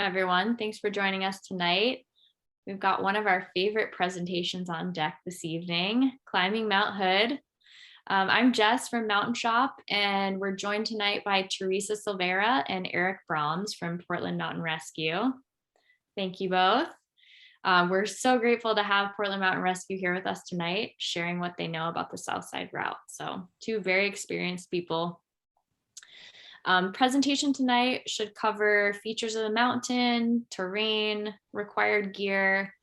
Everyone. Thanks for joining us tonight. We've got one of our favorite presentations on deck this evening, climbing Mount Hood. I'm Jess from Mountain Shop, and we're joined tonight by Theresa Silveyra and Erik Broms from Portland Mountain Rescue. Thank you both. We're so grateful to have Portland Mountain Rescue here with us tonight, sharing what they know about the Southside route. So two very experienced people. Presentation tonight should cover features of the mountain, terrain, required gear,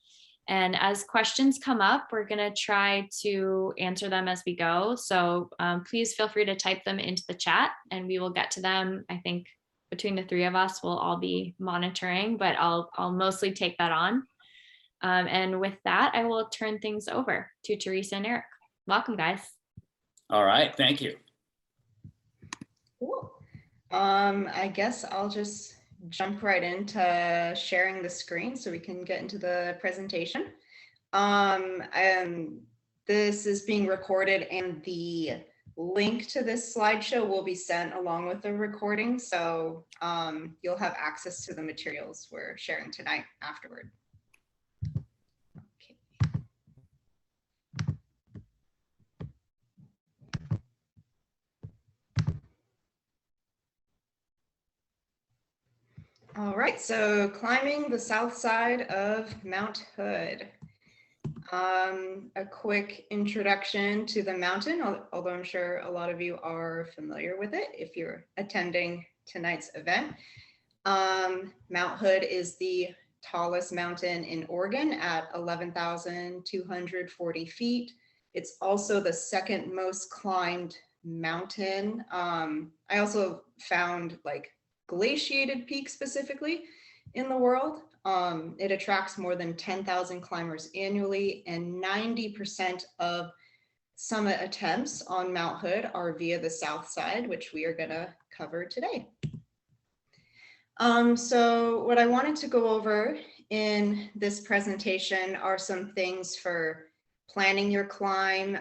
and as questions come up, we're going to try to answer them as we go. So please feel free to type them into the chat and we will get to them. I think between the three of us, we'll all be monitoring, but I'll mostly take that on. And with that, I will turn things over to Theresa and Erik. Welcome, guys. All right, thank you. Cool. I guess I'll just jump right into sharing the screen so we can get into the presentation. This is being recorded and the link to this slideshow will be sent along with the recording. So you'll have access to the materials we're sharing tonight afterward. All right, so climbing the south side of Mount Hood. A quick introduction to the mountain, although I'm sure a lot of you are familiar with it if you're attending tonight's event. Mount Hood is the tallest mountain in Oregon at 11,240 feet. It's also the second most climbed mountain. I also found like glaciated peak specifically in the world. It attracts more than 10,000 climbers annually, and 90% of summit attempts on Mount Hood are via the south side, which we are going to cover today. So what I wanted to go over in this presentation are some things for planning your climb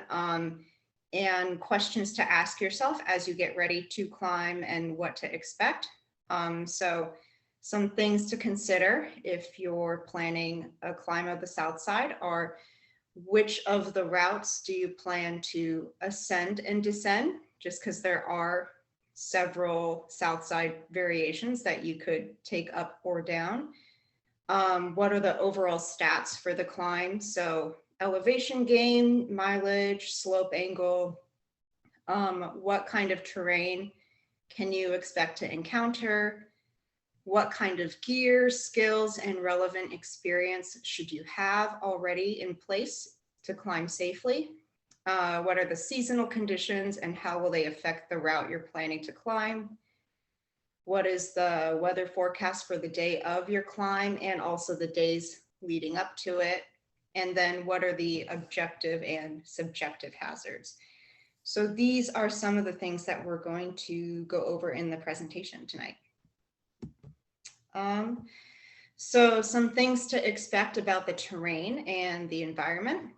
and questions to ask yourself as you get ready to climb and what to expect. So some things to consider if you're planning a climb of the south side are which of the routes do you plan to ascend and descend, just because there are several south side variations that you could take up or down. What are the overall stats for the climb? So elevation gain, mileage, slope angle, what kind of terrain can you expect to encounter? What kind of gear, skills, and relevant experience should you have already in place to climb safely? What are the seasonal conditions and how will they affect the route you're planning to climb? What is the weather forecast for the day of your climb and also the days leading up to it? And then what are the objective and subjective hazards? So these are some of the things that we're going to go over in the presentation tonight. So some things to expect about the terrain and the environment.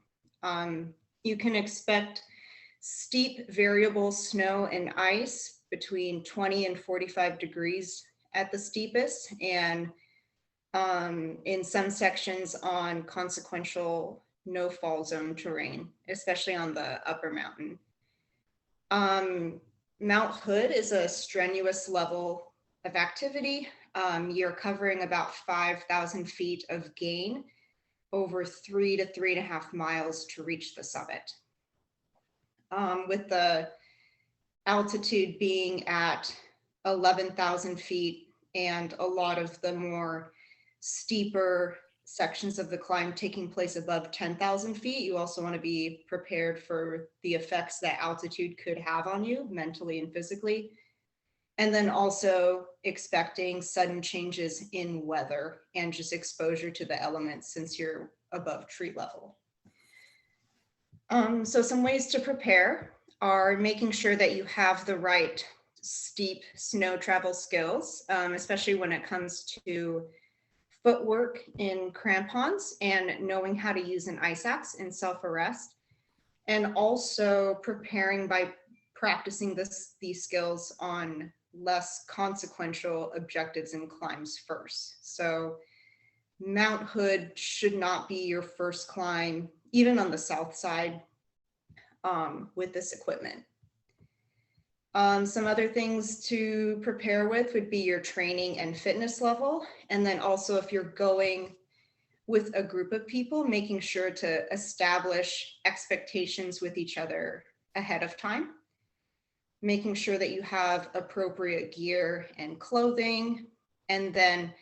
You can expect steep variable snow and ice between 20 and 45 degrees at the steepest, and in some sections on consequential no-fall zone terrain, especially on the upper mountain. Mount Hood is a strenuous level of activity. You're covering about 5,000 feet of gain over 3 to 3.5 miles to reach the summit. With the altitude being at 11,000 feet and a lot of the more steeper sections of the climb taking place above 10,000 feet, you also want to be prepared for the effects that altitude could have on you mentally and physically. And then also expecting sudden changes in weather and just exposure to the elements since you're above tree level. So some ways to prepare are making sure that you have the right steep snow travel skills, especially when it comes to footwork in crampons and knowing how to use an ice axe in self-arrest, and also preparing by practicing these skills on less consequential objectives and climbs first. So Mount Hood should not be your first climb, even on the south side, with this equipment. Some other things to prepare with would be your training and fitness level. And then also if you're going with a group of people, making sure to establish expectations with each other ahead of time. Making sure that you have appropriate gear and clothing, and then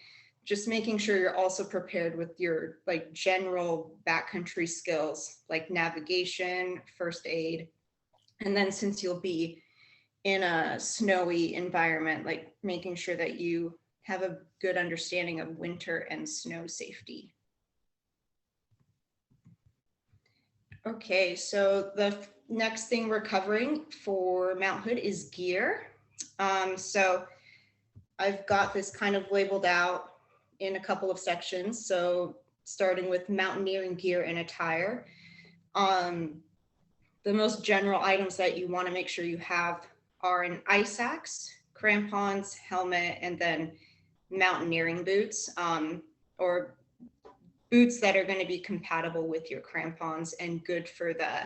just making sure you're also prepared with your like general backcountry skills like navigation, first aid, and then since you'll be in a snowy environment, like making sure that you have a good understanding of winter and snow safety. Okay, so the next thing we're covering for Mount Hood is gear. So I've got this kind of labeled out in a couple of sections. So starting with mountaineering gear and attire. The most general items that you want to make sure you have are an ice axe, crampons, helmet, and then mountaineering boots, or boots that are going to be compatible with your crampons and good for the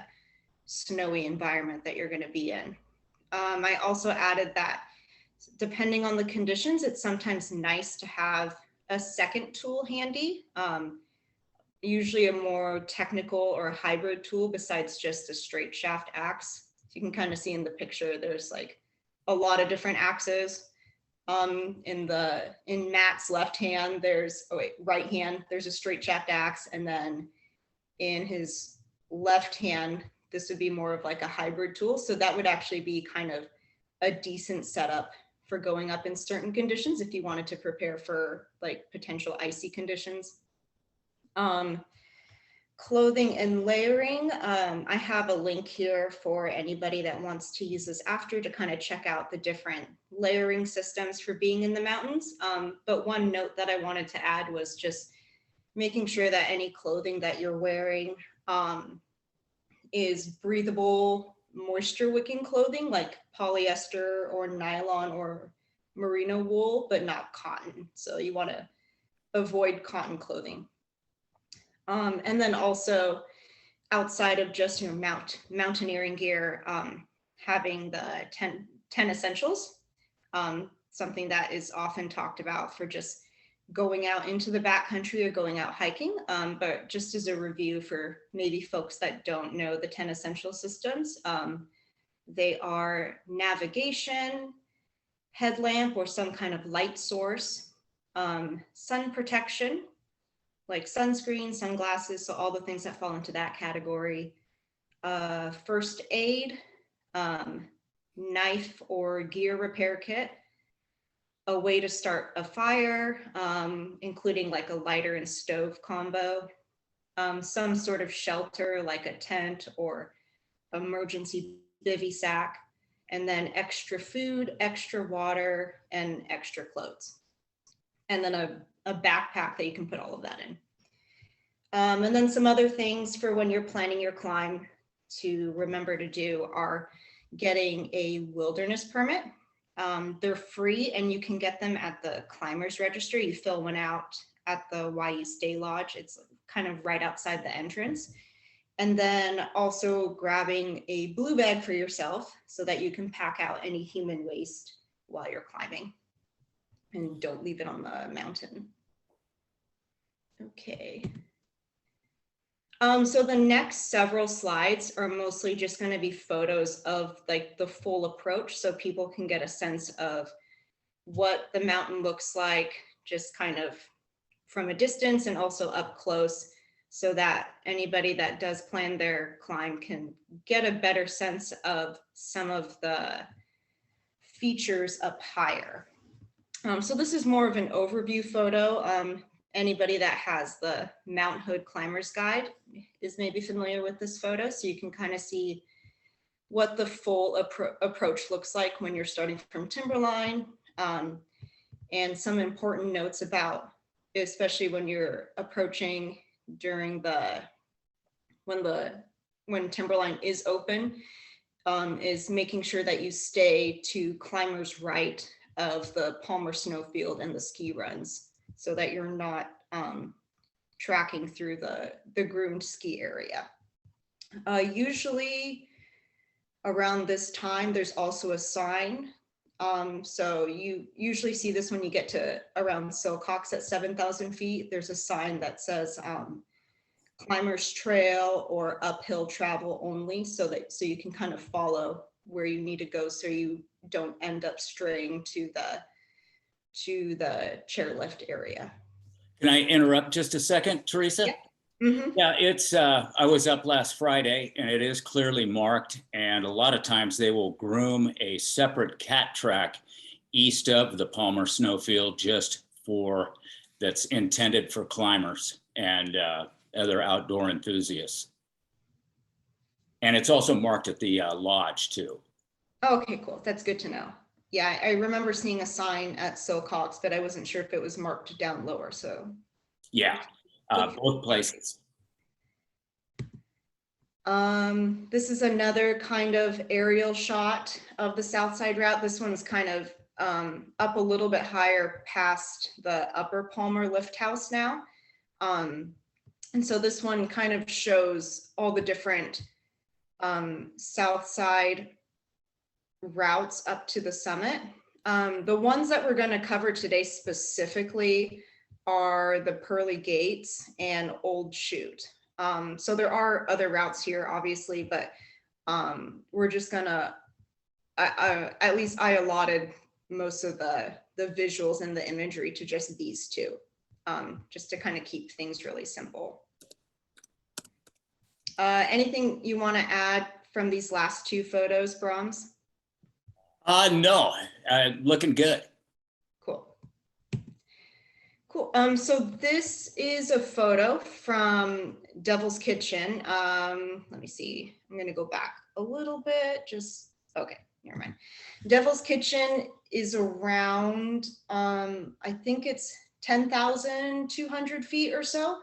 snowy environment that you're going to be in. I also added that depending on the conditions, it's sometimes nice to have a second tool handy, usually a more technical or hybrid tool besides just a straight shaft axe. You can kind of see in the picture, there's like a lot of different axes. In Matt's left hand, right hand, there's a straight shaft axe. And then in his left hand, this would be more of like a hybrid tool. So that would actually be kind of a decent setup for going up in certain conditions if you wanted to prepare for like potential icy conditions. Clothing and layering. I have a link here for anybody that wants to use this after to kind of check out the different layering systems for being in the mountains. But one note that I wanted to add was just making sure that any clothing that you're wearing is breathable, moisture wicking clothing like polyester or nylon or merino wool, but not cotton. So you want to avoid cotton clothing. And then also outside of just mountaineering gear, having the 10 essentials, something that is often talked about for just going out into the backcountry or going out hiking. But just as a review for maybe folks that don't know the 10 essential systems, they are navigation, headlamp or some kind of light source, sun protection, like sunscreen, sunglasses, so all the things that fall into that category. First aid, knife or gear repair kit, a way to start a fire, including like a lighter and stove combo, some sort of shelter like a tent or emergency bivy sack, and then extra food, extra water, and extra clothes. And then a backpack that you can put all of that in. And then some other things for when you're planning your climb to remember to do are getting a wilderness permit. They're free and you can get them at the climbers registry. You fill one out at the Wy'east Day Lodge. It's kind of right outside the entrance. And then also grabbing a blue bag for yourself so that you can pack out any human waste while you're climbing. And don't leave it on the mountain. Okay. So the next several slides are mostly just going to be photos of like the full approach so people can get a sense of what the mountain looks like, just kind of from a distance and also up close, so that anybody that does plan their climb can get a better sense of some of the features up higher. So this is more of an overview photo. Anybody that has the Mount Hood Climbers Guide is maybe familiar with this photo, so you can kind of see what the full approach looks like when you're starting from timberline, and some important notes about, especially when you're approaching during when timberline is open, is making sure that you stay to climbers right of the Palmer snowfield and the ski runs so that you're not tracking through the groomed ski area. Usually around this time, there's also a sign. So you usually see this when you get to around Silcox at 7,000 feet. There's a sign that says climbers trail or uphill travel only, so you can kind of follow where you need to go so you don't end up straying to the chairlift area. Can I interrupt just a second, Theresa? Yeah. Mm-hmm. Yeah, it's, I was up last Friday and it is clearly marked, and a lot of times they will groom a separate cat track east of the Palmer snowfield just for, that's intended for climbers and other outdoor enthusiasts. And it's also marked at the lodge too. Okay, cool. That's good to know. Yeah, I remember seeing a sign at Silcox, but I wasn't sure if it was marked down lower, so. Yeah, both places. This is another kind of aerial shot of the South Side route. This one's kind of up a little bit higher past the upper Palmer lift house now. And so this one kind of shows all the different South Side routes up to the summit. The ones that we're going to cover today specifically are the Pearly Gates and Old Chute. So there are other routes here, obviously, but we're just gonna, at least I allotted most of the visuals and the imagery to just these two, just to kind of keep things really simple. Anything you want to add from these last two photos, Broms? No, looking good. Cool. So this is a photo from Devil's Kitchen. Let me see. I'm going to go back a little bit. Okay, never mind. Devil's Kitchen is around, I think it's 10,200 feet or so.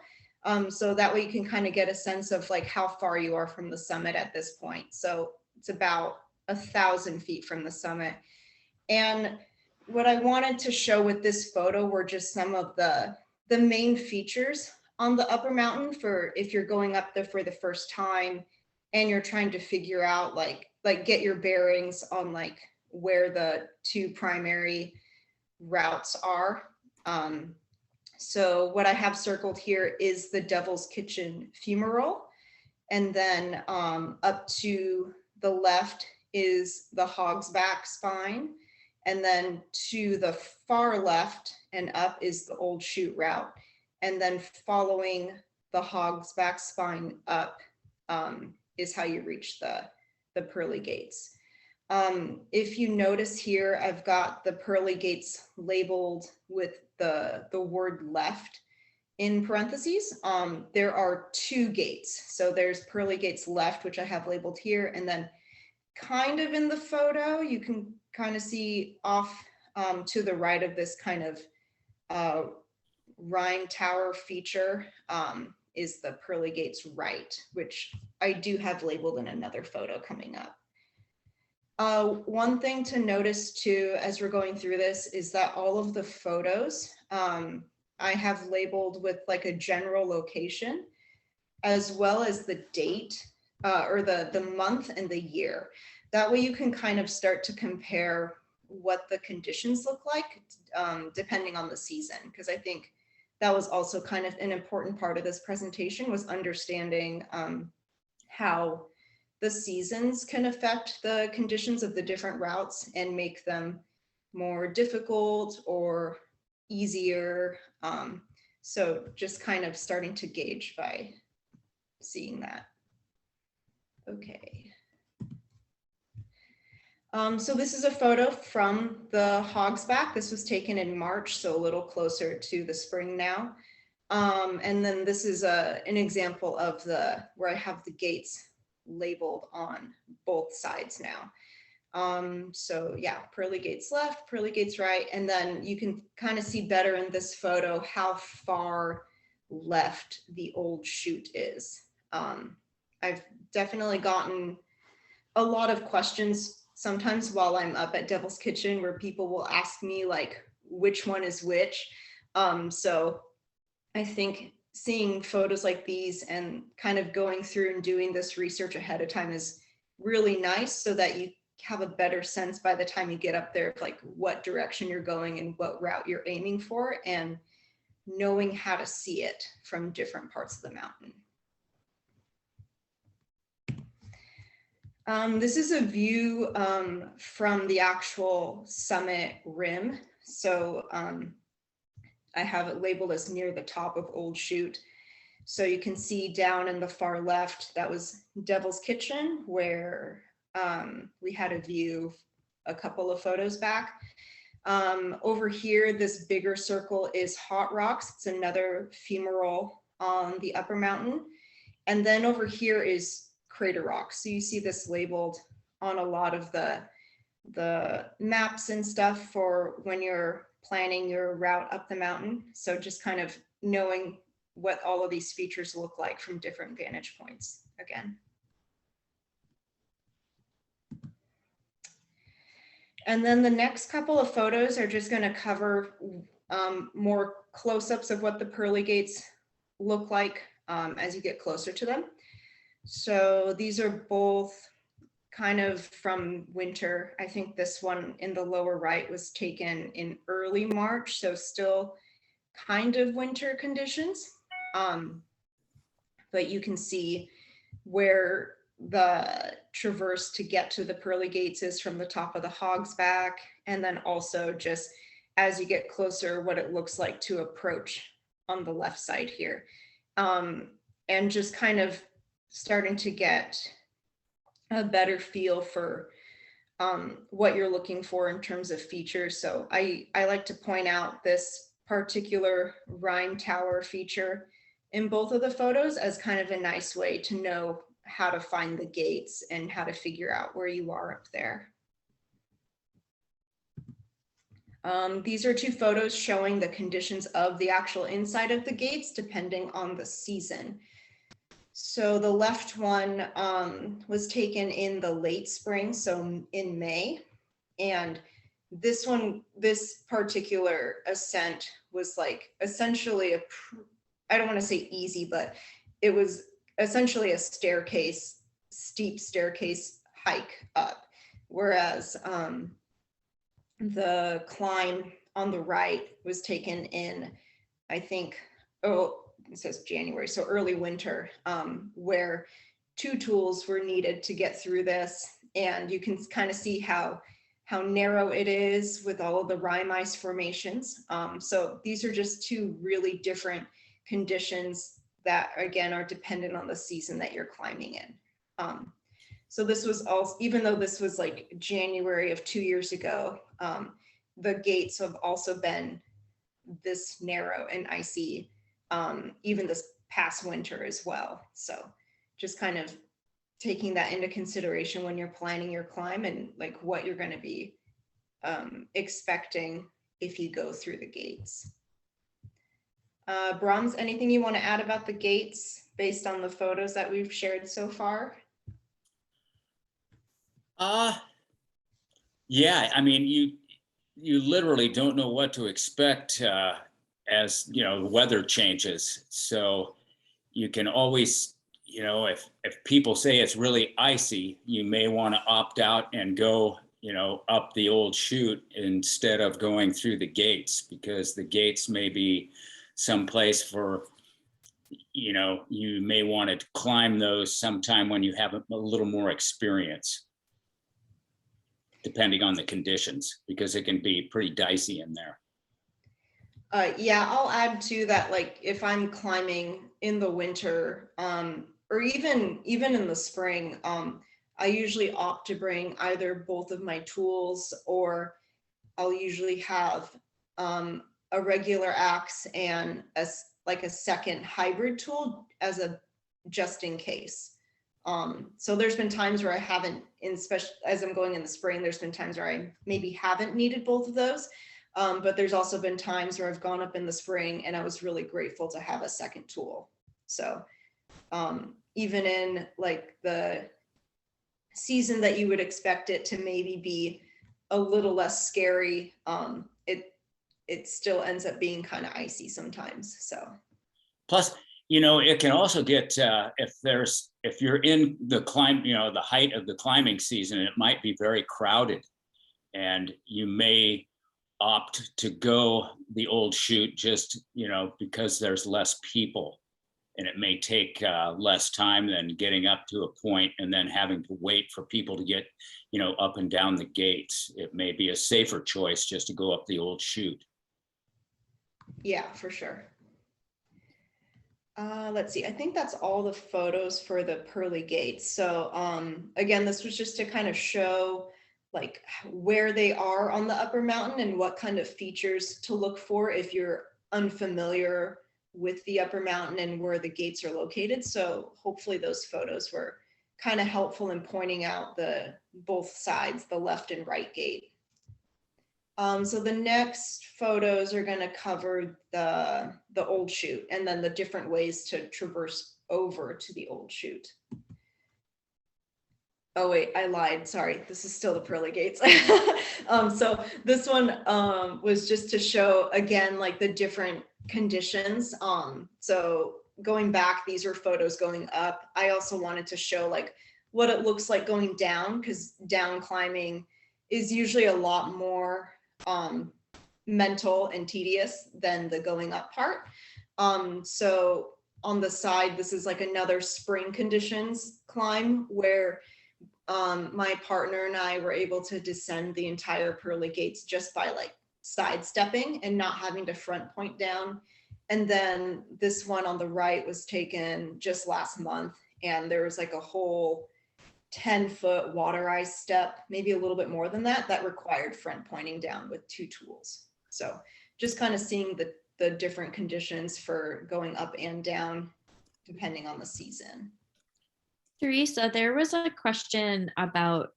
So that way you can kind of get a sense of like how far you are from the summit at this point. So it's about 1,000 feet from the summit. And what I wanted to show with this photo were just some of the main features on the upper mountain for if you're going up there for the first time and you're trying to figure out like get your bearings on like where the two primary routes are. So what I have circled here is the Devil's Kitchen fumarole, and then up to the left is the Hog's Back spine. And then to the far left and up is the Old Chute route. And then following the Hog's Back spine up is how you reach the Pearly Gates. If you notice here, I've got the Pearly Gates labeled with the word left in parentheses. There are two gates. So there's Pearly Gates left, which I have labeled here. And then kind of in the photo, you can kind of see off to the right of this kind of Rhine Tower feature is the Pearly Gates right, which I do have labeled in another photo coming up. One thing to notice too, as we're going through this, is that all of the photos I have labeled with like a general location, as well as the date or the month and the year. That way you can kind of start to compare what the conditions look like depending on the season, because I think that was also kind of an important part of this presentation, was understanding how the seasons can affect the conditions of the different routes and make them more difficult or easier. So just kind of starting to gauge by seeing that. Okay. So this is a photo from the Hog's Back. This was taken in March, so a little closer to the spring now. And then this is an example of where I have the gates labeled on both sides now. So yeah, Pearly Gates left, Pearly Gates right, and then you can kind of see better in this photo how far left the Old Chute is. I've definitely gotten a lot of questions sometimes while I'm up at Devil's Kitchen where people will ask me like which one is which. So I think seeing photos like these and kind of going through and doing this research ahead of time is really nice, so that you have a better sense by the time you get up there of like what direction you're going and what route you're aiming for, and knowing how to see it from different parts of the mountain. This is a view from the actual summit rim. So I have it labeled as near the top of Old Chute. So you can see down in the far left, that was Devil's Kitchen, where we had a view a couple of photos back. Over here, this bigger circle is Hot Rocks. It's another fumarole on the upper mountain. And then over here is Crater Rock. So you see this labeled on a lot of the maps and stuff for when you're planning your route up the mountain. So just kind of knowing what all of these features look like from different vantage points again. And then the next couple of photos are just going to cover more close-ups of what the pearly gates look like as you get closer to them. So these are both kind of from winter. I think this one in the lower right was taken in early March, so still kind of winter conditions. But you can see where the traverse to get to the pearly gates is from the top of the Hog's Back, and then also just as you get closer what it looks like to approach on the left side here, and just kind of starting to get a better feel for what you're looking for in terms of features. So I like to point out this particular Rhine Tower feature in both of the photos as kind of a nice way to know how to find the gates and how to figure out where you are up there. These are two photos showing the conditions of the actual inside of the gates depending on the season. So the left one was taken in the late spring, so in May. And this one, this particular ascent was like essentially I don't want to say easy, but it was essentially a staircase, steep staircase hike up. Whereas the climb on the right was taken in, I think, it says January, so early winter, where 2 tools were needed to get through this. And you can kind of see how narrow it is with all of the rime ice formations. So these are just 2 really different conditions that again are dependent on the season that you're climbing in. So this was also, even though this was like January of 2 years ago, the gates have also been this narrow and icy even this past winter as well. So just kind of taking that into consideration when you're planning your climb and like what you're going to be expecting if you go through the gates. Broms, anything you want to add about the gates based on the photos that we've shared so far? Yeah, I mean, you literally don't know what to expect as you know the weather changes. So you can always, you know, if people say it's really icy, you may want to opt out and go, you know, up the Old Chute instead of going through the gates, because the gates may be someplace for, you know, you may want to climb those sometime when you have a little more experience, depending on the conditions, because it can be pretty dicey in there. Yeah, I'll add to that, like if I'm climbing in the winter, or even in the spring, I usually opt to bring either both of my tools, or I'll usually have a regular axe and a second hybrid tool as a just in case. So there's been times where I haven't, especially as I'm going in the spring, there's been times where I maybe haven't needed both of those. But there's also been times where I've gone up in the spring and I was really grateful to have a second tool. So even in like the season that you would expect it to maybe be a little less scary, it still ends up being kind of icy sometimes. So Plus, it can also get, if you're in the climb, the height of the climbing season, it might be very crowded, and you may opt to go the Old Chute just, because there's less people, and it may take less time than getting up to a point and then having to wait for people to get, up and down the gates. It may be a safer choice just to go up the Old Chute. yeah, for sure. Let's see, I think that's all the photos for the Pearly gates. So again, this was just to kind of show like where they are on the upper mountain and what kind of features to look for if you're unfamiliar with the upper mountain and where the gates are located. So hopefully those photos were kind of helpful in pointing out both sides, the left and right gate. So the next photos are going to cover the Old Chute and then the different ways to traverse over to the Old Chute. Oh wait, I lied. Sorry, this is still the Pearly gates. So this one was just to show again like the different conditions. So going back, these were photos going up. I also wanted to show like what it looks like going down, because down climbing is usually a lot more mental and tedious than the going up part. So on the side, this is like another spring conditions climb where my partner and I were able to descend the entire Pearly gates just by like sidestepping and not having to front point down. And then this one on the right was taken just last month, and there was like a whole 10-foot water ice step, maybe a little bit more than that, that required front pointing down with 2 tools. So just kind of seeing the different conditions for going up and down depending on the season. Theresa, there was a question about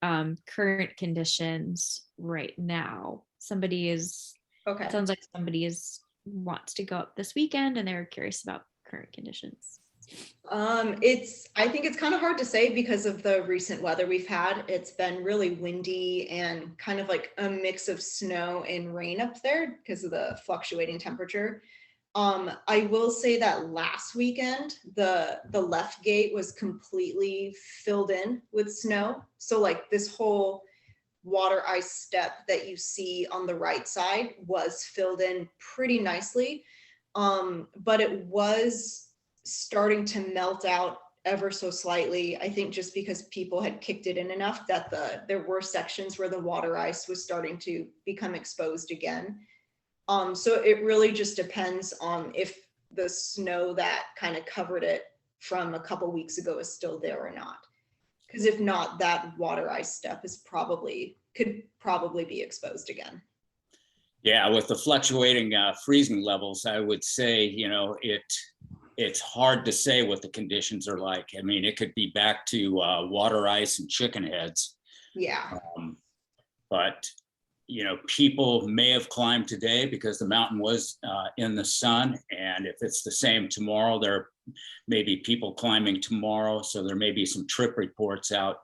current conditions right now. Okay. It sounds like somebody wants to go up this weekend and they're curious about current conditions. I think it's kind of hard to say because of the recent weather we've had. It's been really windy and kind of like a mix of snow and rain up there because of the fluctuating temperature. I will say that last weekend, the left gate was completely filled in with snow. So like this whole water ice step that you see on the right side was filled in pretty nicely. But it was starting to melt out ever so slightly. I think just because people had kicked it in enough that there were sections where the water ice was starting to become exposed again. So it really just depends on if the snow that kind of covered it from a couple weeks ago is still there or not. Because if not, that water ice step could probably be exposed again. Yeah, with the fluctuating freezing levels, I would say, it's hard to say what the conditions are like. I mean, it could be back to water ice and chicken heads. Yeah. But people may have climbed today because the mountain was in the sun. And if it's the same tomorrow, there may be people climbing tomorrow. So there may be some trip reports out,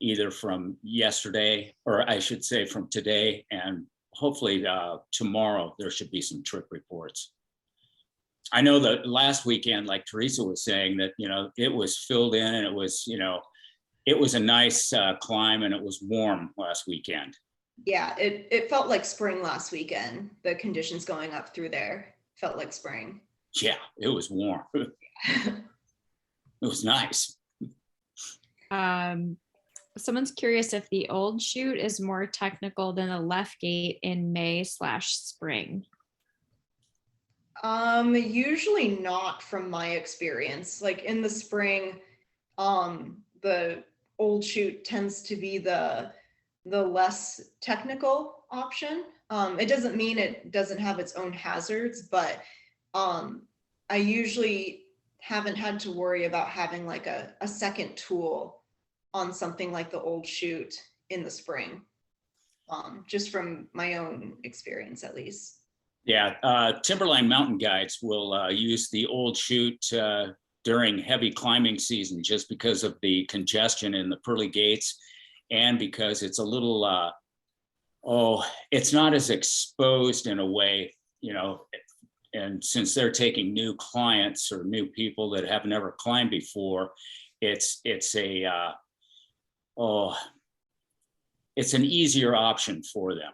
either from yesterday, or I should say from today, and hopefully tomorrow there should be some trip reports. I know that last weekend, like Theresa was saying, that, it was filled in and it was, it was a nice climb and it was warm last weekend. Yeah, it felt like spring last weekend. The conditions going up through there felt like spring. Yeah, it was warm. It was nice. Someone's curious if the Old Chute is more technical than the left gate in May/spring. Usually not, from my experience. Like in the spring, the Old Chute tends to be the less technical option. It doesn't mean it doesn't have its own hazards, but I usually haven't had to worry about having like a second tool on something like the Old Chute in the spring, just from my own experience at least. Yeah, Timberline mountain guides will use the Old Chute during heavy climbing season, just because of the congestion in the Pearly gates, and because it's a little, it's not as exposed in a way, and since they're taking new clients or new people that have never climbed before, it's an easier option for them.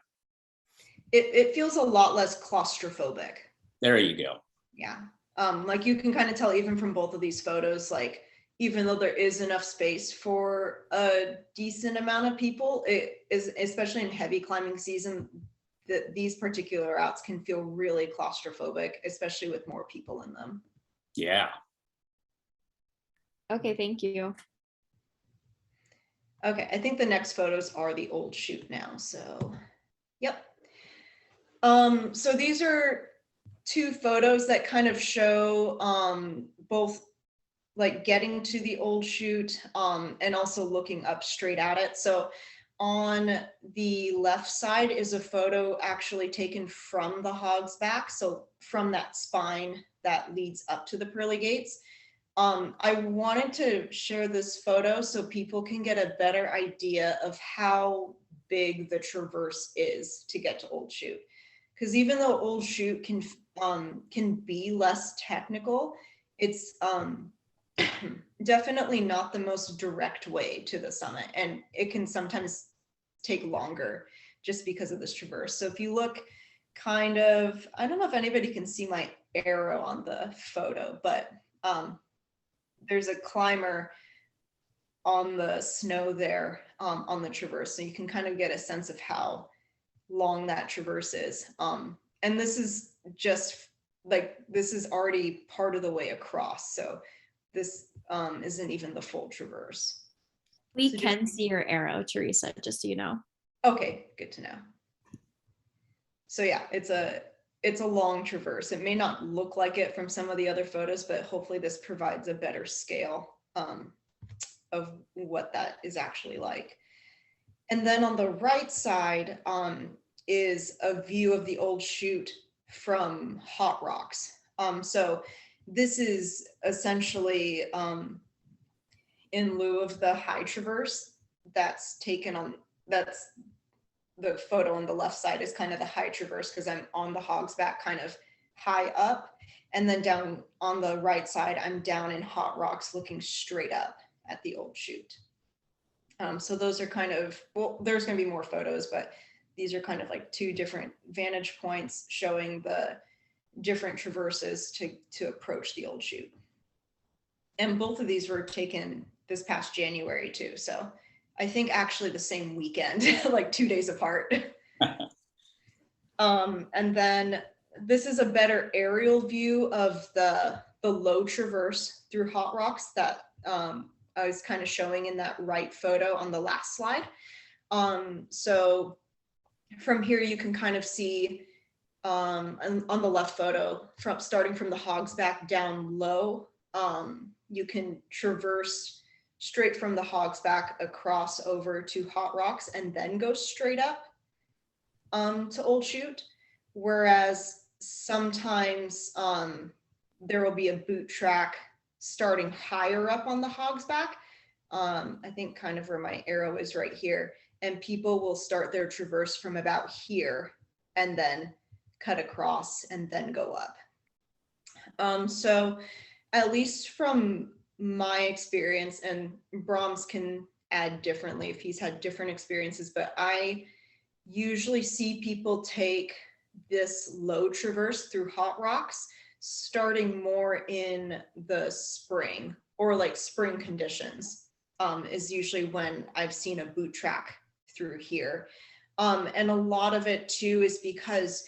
It feels a lot less claustrophobic. There you go. Yeah. Like you can kind of tell even from both of these photos, like even though there is enough space for a decent amount of people, it is, especially in heavy climbing season, that these particular routes can feel really claustrophobic, especially with more people in them. Yeah. Okay, thank you. Okay, I think the next photos are the Old Chute now. So, yep. So these are two photos that kind of show both like getting to the Old Chute and also looking up straight at it. So on the left side is a photo actually taken from the Hog's Back, so from that spine that leads up to the Pearly gates. I wanted to share this photo so people can get a better idea of how big the traverse is to get to Old Chute. Because even though Old Chute can be less technical, it's definitely not the most direct way to the summit, and it can sometimes take longer just because of this traverse. So if you look kind of, I don't know if anybody can see my arrow on the photo, but there's a climber on the snow there on the traverse, so you can kind of get a sense of how long that traverse is. And this is just like, this is already part of the way across, so this isn't even the full traverse. We So can see your arrow, Theresa, just so you know. Okay, good to know. So yeah, it's a long traverse. It may not look like it from some of the other photos, but hopefully this provides a better scale of what that is actually like. And then on the right side is a view of the Old Chute from Hot Rocks. So this is essentially in lieu of the high traverse that's taken on, that's the photo on the left side is kind of the high traverse because I'm on the Hog's Back kind of high up. And then down on the right side, I'm down in Hot Rocks looking straight up at the Old Chute. So those are kind of, well, there's going to be more photos, but these are kind of like two different vantage points showing the different traverses to approach the Old Chute. And both of these were taken this past January too. So I think actually the same weekend, like 2 days apart. And then this is a better aerial view of the low traverse through Hot Rocks that I was kind of showing in that right photo on the last slide. So from here, you can kind of see on the left photo, starting from the Hog's Back down low, you can traverse straight from the Hog's Back across over to Hot Rocks and then go straight up to Old Chute. Whereas sometimes there will be a boot track starting higher up on the Hog's Back. I think kind of where my arrow is right here, and people will start their traverse from about here and then cut across and then go up. So at least from my experience, and Broms can add differently if he's had different experiences, but I usually see people take this low traverse through Hot Rocks starting more in the spring, or like spring conditions is usually when I've seen a boot track through here. And a lot of it too is because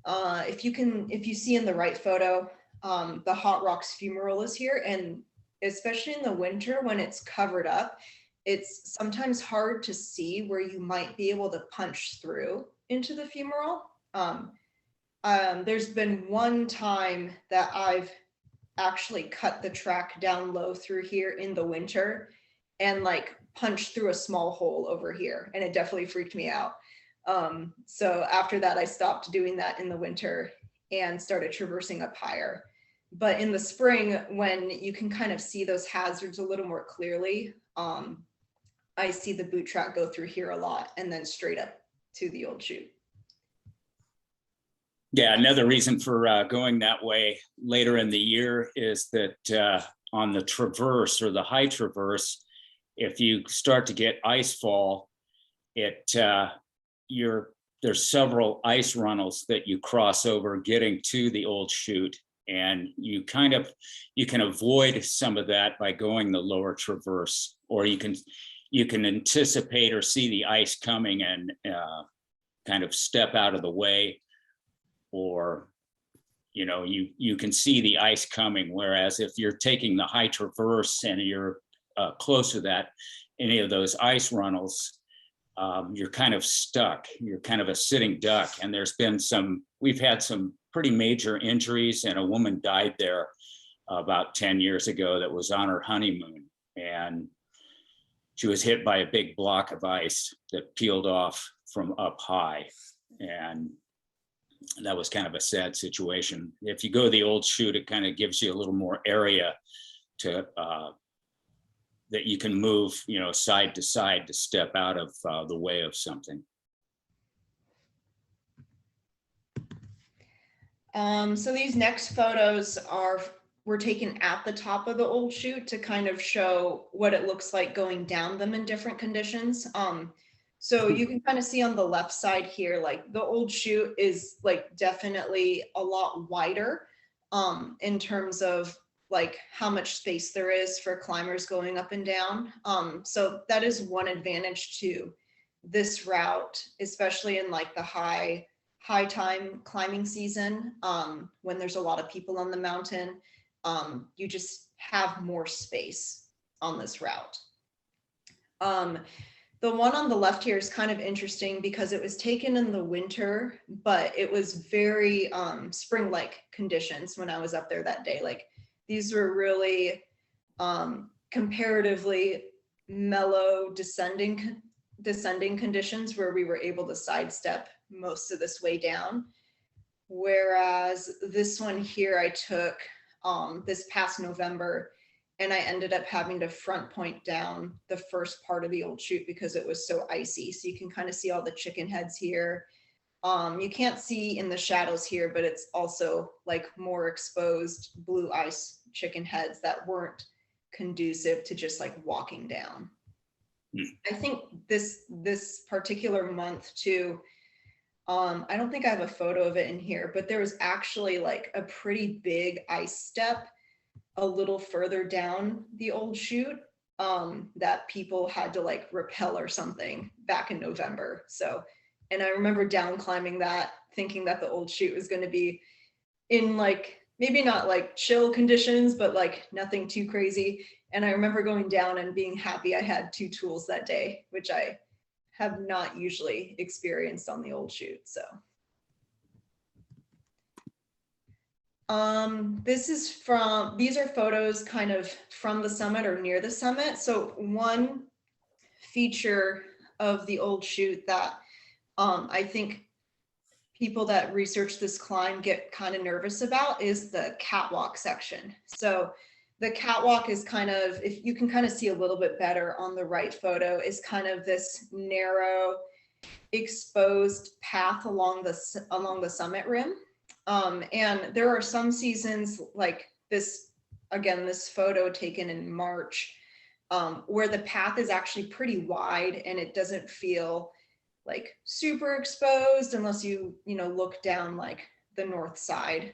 if you see in the right photo, the Hot Rocks fumarole is here, and especially in the winter when it's covered up, it's sometimes hard to see where you might be able to punch through into the fumarole. There's been one time that I've actually cut the track down low through here in the winter and like punched through a small hole over here, and it definitely freaked me out. So after that, I stopped doing that in the winter and started traversing up higher. But in the spring, when you can kind of see those hazards a little more clearly, I see the boot track go through here a lot and then straight up to the Old Chute. Yeah, another reason for going that way later in the year is that on the traverse or the high traverse, if you start to get ice fall, there's several ice runnels that you cross over getting to the Old Chute, and you can avoid some of that by going the lower traverse, or you can anticipate or see the ice coming and kind of step out of the way, or you can see the ice coming. Whereas if you're taking the high traverse and you're close to that, any of those ice runnels, you're kind of stuck. You're kind of a sitting duck. And we've had some pretty major injuries, and a woman died there about 10 years ago that was on her honeymoon. And she was hit by a big block of ice that peeled off from up high. And that was kind of a sad situation. If you go to the Old Chute, it kind of gives you a little more area to that you can move, side to side to step out of the way of something. So these next photos were taken at the top of the Old Chute to kind of show what it looks like going down them in different conditions. So you can kind of see on the left side here, like the Old Chute is like definitely a lot wider in terms of like how much space there is for climbers going up and down. So that is one advantage to this route, especially in like the high time climbing season, when there's a lot of people on the mountain. You just have more space on this route. The one on the left here is kind of interesting because it was taken in the winter, but it was very spring-like conditions when I was up there that day. Like these were really comparatively mellow descending conditions where we were able to sidestep most of this way down. Whereas this one here I took this past November, and I ended up having to front point down the first part of the Old Chute because it was so icy. So you can kind of see all the chicken heads here. You can't see in the shadows here, but it's also like more exposed blue ice chicken heads that weren't conducive to just like walking down. I think this particular month too, I don't think I have a photo of it in here, but there was actually like a pretty big ice step a little further down the Old Chute that people had to like rappel or something back in November. So, and I remember down climbing that, thinking that the Old Chute was going to be in like, maybe not like chill conditions, but like nothing too crazy. And I remember going down and being happy I had 2 tools that day, which I have not usually experienced on the Old Chute. So these are photos kind of from the summit or near the summit. So one feature of the Old Chute that I think people that research this climb get kind of nervous about is the catwalk section. So the catwalk is kind of, if you can kind of see a little bit better on the right photo, is kind of this narrow exposed path along the summit rim. And there are some seasons like this, again, this photo taken in March, where the path is actually pretty wide and it doesn't feel like super exposed unless you look down like the north side.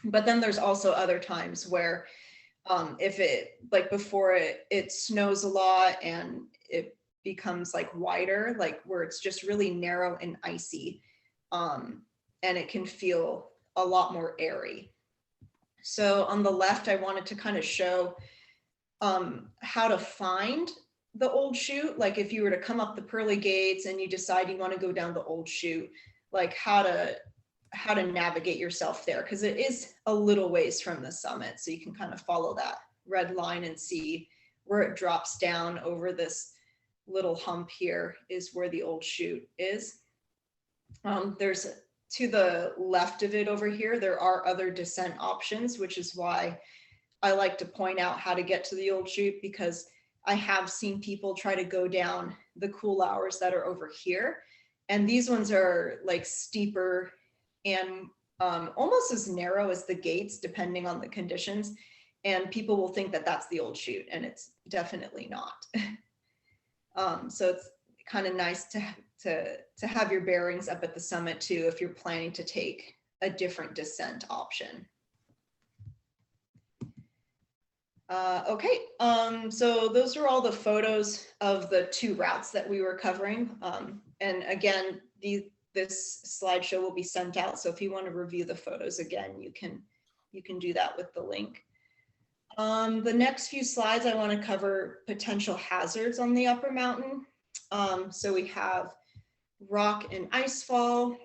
But then there's also other times where if it, like before it snows a lot and it becomes like wider, like where it's just really narrow and icy, and it can feel a lot more airy. So on the left, I wanted to kind of show how to find the Old Chute. Like if you were to come up the Pearly gates and you decide you want to go down the Old Chute, like how to navigate yourself there, because it is a little ways from the summit. So you can kind of follow that red line and see where it drops down over this little hump here is where the Old Chute is. There's to the left of it over here, there are other descent options, which is why I like to point out how to get to the Old Chute, because I have seen people try to go down the cool hours that are over here. And these ones are like steeper and almost as narrow as the gates, depending on the conditions. And people will think that that's the Old Chute, and it's definitely not. So it's kind of nice to have your bearings up at the summit too, if you're planning to take a different descent option. Okay, so those are all the photos of the 2 routes that we were covering. And again, this slideshow will be sent out. So if you want to review the photos again, you can do that with the link. The next few slides, I want to cover potential hazards on the upper mountain. So we have rock and ice fall,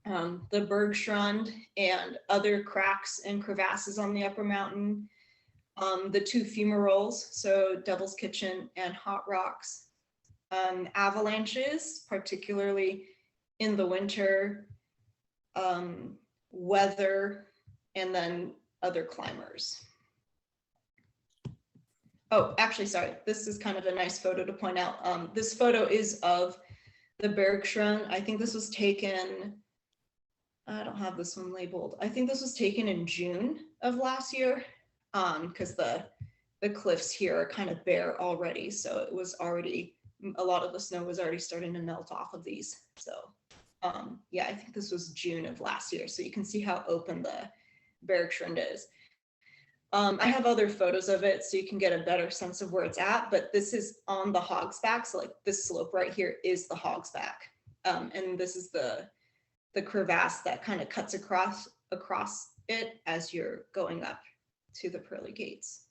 the bergschrund, and other cracks and crevasses on the upper mountain. The 2 fumaroles, so Devil's Kitchen and Hot Rocks, avalanches, particularly in the winter, weather, and then other climbers. Oh, actually, sorry, this is kind of a nice photo to point out. This photo is of the bergschrund. I think this was taken, I don't have this one labeled. I think this was taken in June of last year. Because the cliffs here are kind of bare already, so it was already, a lot of the snow was already starting to melt off of these. So yeah, I think this was June of last year, so you can see how open the bergschrund is. I have other photos of it so you can get a better sense of where it's at, but this is on the Hog's Back, so like this slope right here is the Hog's Back, and this is the crevasse that kind of cuts across it as you're going up to the Pearly gates.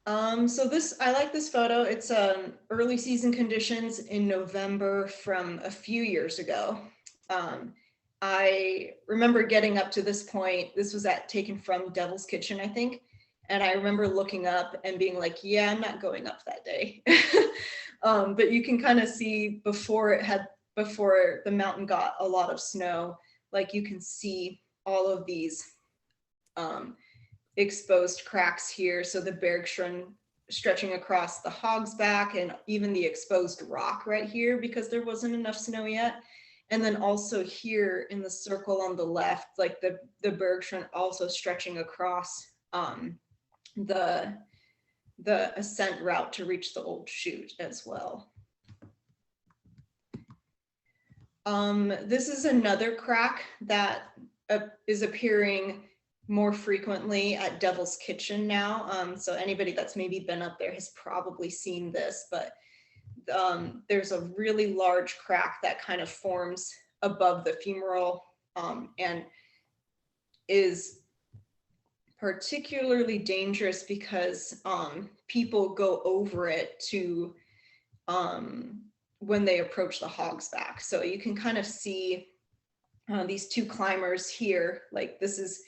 So this, I like this photo. It's early season conditions in November from a few years ago. I remember getting up to this point. This was taken from Devil's Kitchen, I think. And I remember looking up and being like, yeah, I'm not going up that day. But you can kind of see before the mountain got a lot of snow, like you can see all of these exposed cracks here. So the bergschrund stretching across the Hog's Back, and even the exposed rock right here because there wasn't enough snow yet. And then also here in the circle on the left, like the bergschrund also stretching across the ascent route to reach the Old Chute as well. This is another crack that is appearing more frequently at Devil's Kitchen now. So anybody that's maybe been up there has probably seen this, but there's a really large crack that kind of forms above the fumarole and is particularly dangerous because people go over it to when they approach the Hog's Back. So you can kind of see these 2 climbers here, like this is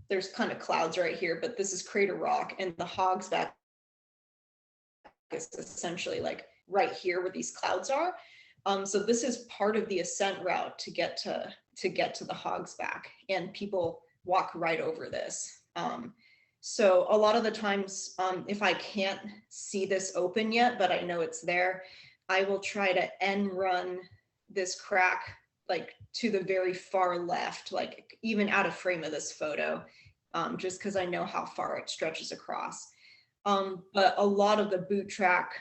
there's kind of clouds right here, but this is Crater Rock, and the Hog's Back is essentially like right here where these clouds are. So this is part of the ascent route to get to the Hog's Back, and people walk right over this. So a lot of the times, if I can't see this open yet, but I know it's there, I will try to end run this crack like to the very far left, like even out of frame of this photo, just because I know how far it stretches across. But a lot of the boot track,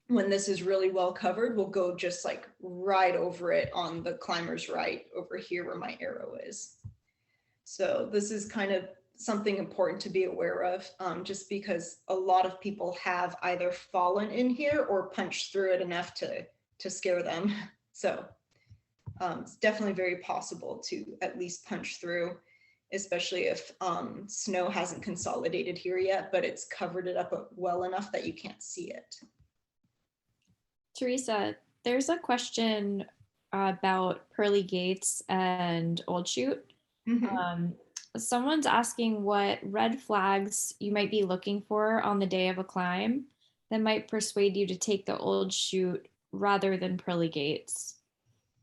when this is really well covered, will go just like right over it on the climber's right over here where my arrow is. So this is kind of something important to be aware of, just because a lot of people have either fallen in here or punched through it enough to scare them. So it's definitely very possible to at least punch through, especially if snow hasn't consolidated here yet, but it's covered it up well enough that you can't see it. Theresa, there's a question about Pearly Gates and Old Chute. Someone's asking what red flags you might be looking for on the day of a climb, that might persuade you to take the Old Chute rather than Pearly Gates?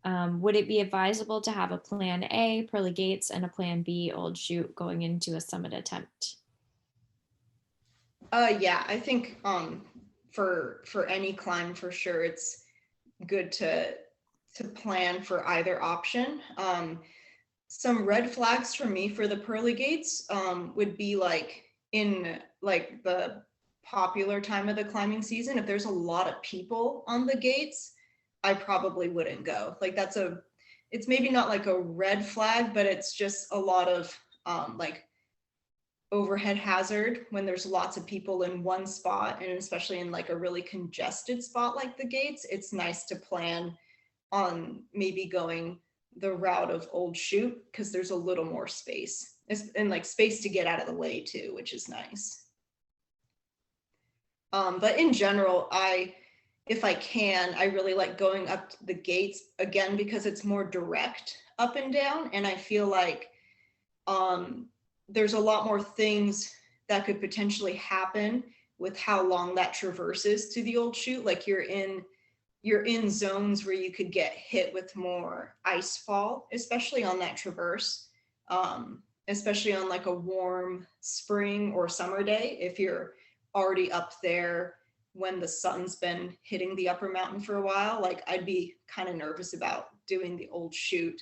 Would it be advisable to have a plan A, Pearly Gates, and a plan B, Old Chute, going into a summit attempt? Yeah, I think for any climb, for sure, it's good to plan for either option. Some red flags for me for the Pearly Gates would be like in like the popular time of the climbing season. If there's a lot of people on the gates, I probably wouldn't go. Like it's maybe not like a red flag, but it's just a lot of like overhead hazard when there's lots of people in one spot, and especially in like a really congested spot like the gates. It's nice to plan on maybe going the route of Old Chute because there's a little more space and like space to get out of the way too, which is nice. But in general, if I can, I really like going up the gates again because it's more direct up and down, and I feel like there's a lot more things that could potentially happen with how long that traverses to the Old Chute. Like you're in zones where you could get hit with more ice fall, especially on that traverse, especially on like a warm spring or summer day. If you're already up there when the sun's been hitting the upper mountain for a while, like I'd be kind of nervous about doing the Old Chute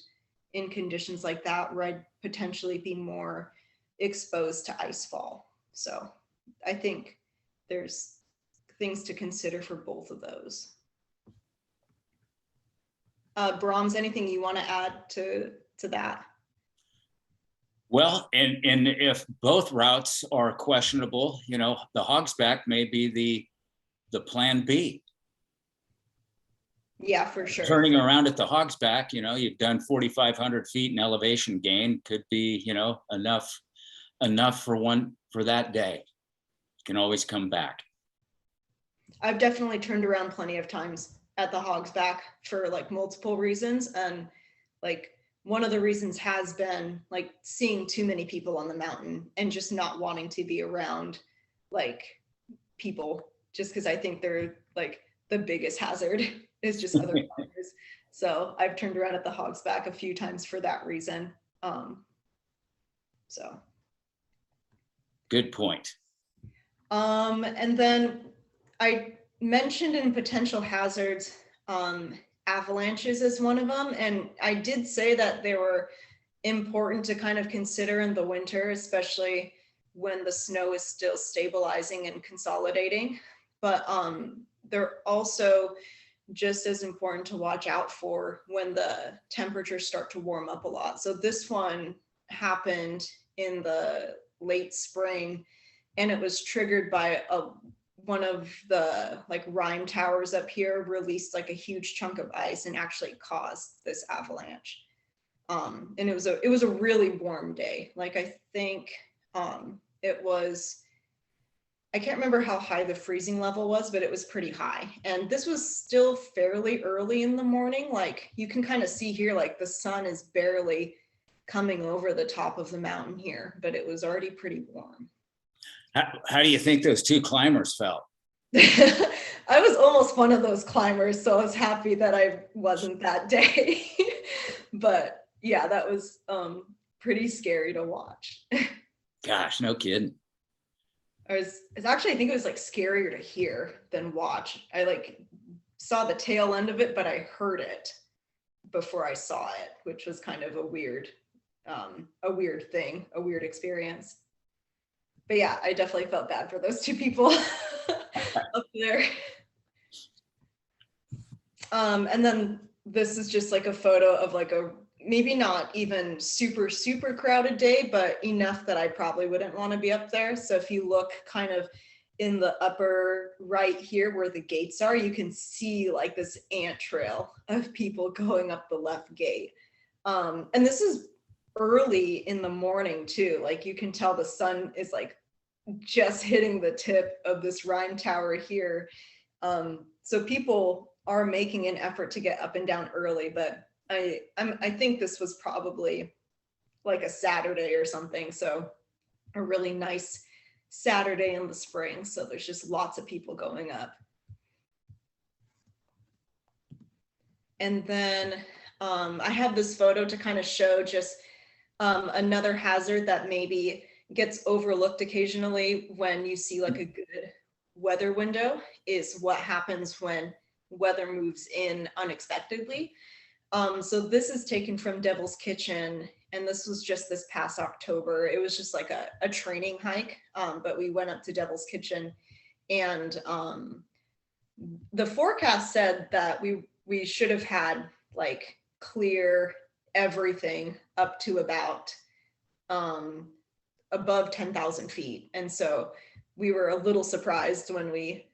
in conditions like that where I'd potentially be more exposed to ice fall. So I think there's things to consider for both of those. Broms, anything you want to add to that? Well, and if both routes are questionable, the Hogsback may be the plan B. Yeah, for sure. Turning around at the Hogsback, you've done 4,500 feet in elevation gain, could be, enough for that day. You can always come back. I've definitely turned around plenty of times at the Hogsback for like multiple reasons. And like one of the reasons has been like seeing too many people on the mountain and just not wanting to be around like people, just because I think they're like the biggest hazard is just other climbers. So I've turned around at the Hogsback a few times for that reason. So. Good point. And then I mentioned in potential hazards, avalanches is one of them. And I did say that they were important to kind of consider in the winter, especially when the snow is still stabilizing and consolidating. But they're also just as important to watch out for when the temperatures start to warm up a lot. So this one happened in the late spring, and it was triggered by one of the like rime towers up here released like a huge chunk of ice and actually caused this avalanche. And it was a really warm day. Like I think it was, I can't remember how high the freezing level was, but it was pretty high. And this was still fairly early in the morning. Like you can kind of see here, like the sun is barely coming over the top of the mountain here, but it was already pretty warm. How do you think those two climbers felt? I was almost one of those climbers, so I was happy that I wasn't that day. But yeah, that was pretty scary to watch. Gosh, no kidding. It's actually, I think it was like scarier to hear than watch. I like saw the tail end of it, but I heard it before I saw it, which was kind of a weird thing, a weird experience. But yeah, I definitely felt bad for those two people up there. And then this is just like a photo of like a maybe not even super, super crowded day, but enough that I probably wouldn't want to be up there. So if you look kind of in the upper right here where the gates are, you can see like this ant trail of people going up the left gate. And this is early in the morning too. Like you can tell the sun is like just hitting the tip of this rime tower here. So people are making an effort to get up and down early, but I think this was probably like a Saturday or something. So a really nice Saturday in the spring. So there's just lots of people going up. And then I have this photo to kind of show just another hazard that maybe gets overlooked occasionally when you see like a good weather window is what happens when weather moves in unexpectedly. So this is taken from Devil's Kitchen, and this was just this past October. It was just like a training hike, but we went up to Devil's Kitchen, and the forecast said that we should have had like clear everything up to about above 10,000 feet. And so we were a little surprised when we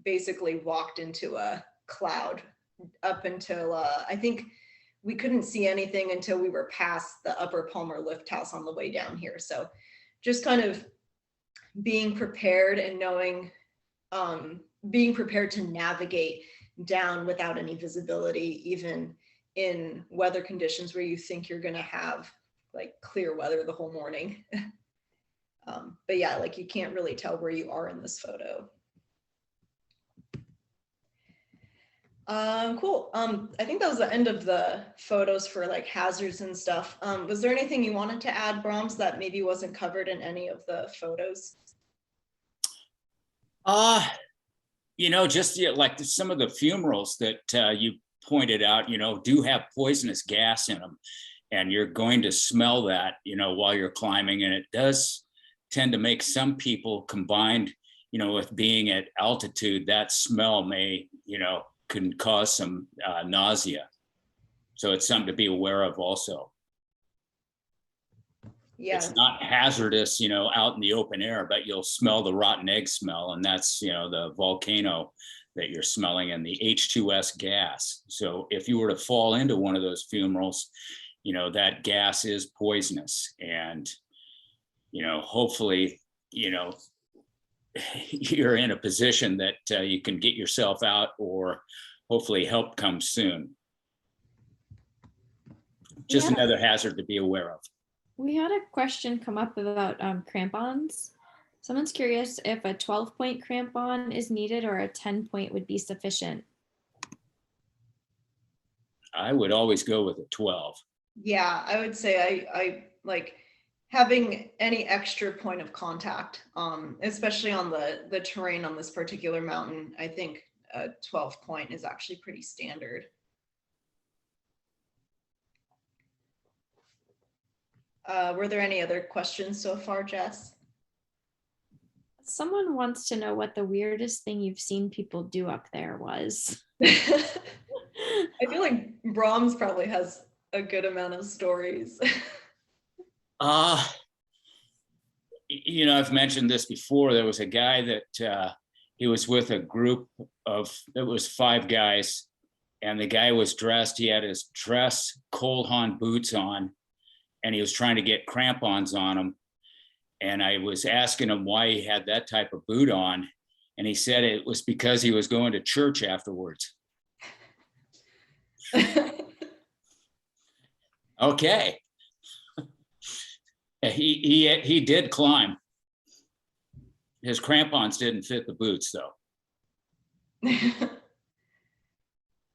basically walked into a cloud up until I think we couldn't see anything until we were past the Upper Palmer Lift House on the way down here. So just kind of being prepared and knowing, being prepared to navigate down without any visibility, even in weather conditions where you think you're going to have like clear weather the whole morning. But yeah, like you can't really tell where you are in this photo. Cool. I think that was the end of the photos for like hazards and stuff. Was there anything you wanted to add, Broms, that maybe wasn't covered in any of the photos? Just like some of the fumaroles that you pointed out, do have poisonous gas in them, and you're going to smell that, while you're climbing, and it does tend to make some people combined, with being at altitude, that smell may, can cause some nausea. So it's something to be aware of also. Yeah. It's not hazardous, out in the open air, but you'll smell the rotten egg smell, and that's, the volcano that you're smelling and the H2S gas. So if you were to fall into one of those fumaroles, that gas is poisonous, and, hopefully, you're in a position that you can get yourself out, or hopefully help comes soon. Just another hazard to be aware of. We had a question come up about crampons. Someone's curious if a 12-point crampon is needed or a 10-point would be sufficient. I would always go with a 12. Yeah, I would say I like having any extra point of contact, especially on the terrain on this particular mountain. I think a 12-point is actually pretty standard. Were there any other questions so far, Jess? Someone wants to know what the weirdest thing you've seen people do up there was. I feel like Broms probably has a good amount of stories. I've mentioned this before. There was a guy that he was with a group of, it was 5 guys, and the guy was dressed, he had his dress Cold Hand boots on, and he was trying to get crampons on him. And I was asking him why he had that type of boot on. And he said it was because he was going to church afterwards. Okay. He did climb. His crampons didn't fit the boots though.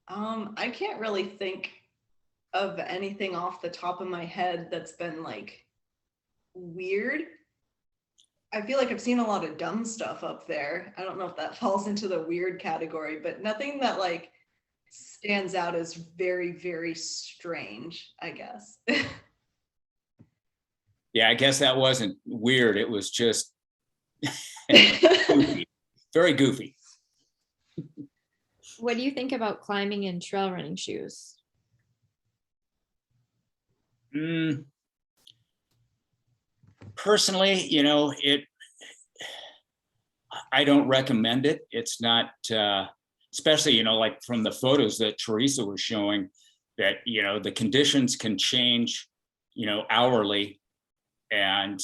I can't really think of anything off the top of my head that's been like weird. I feel like I've seen a lot of dumb stuff up there. I don't know if that falls into the weird category, but nothing that like stands out as very, very strange, I guess. Yeah, I guess that wasn't weird. It was just goofy. Very goofy. What do you think about climbing in trail running shoes? Personally, I don't recommend it. It's not, especially, like from the photos that Theresa was showing, that, the conditions can change, hourly, and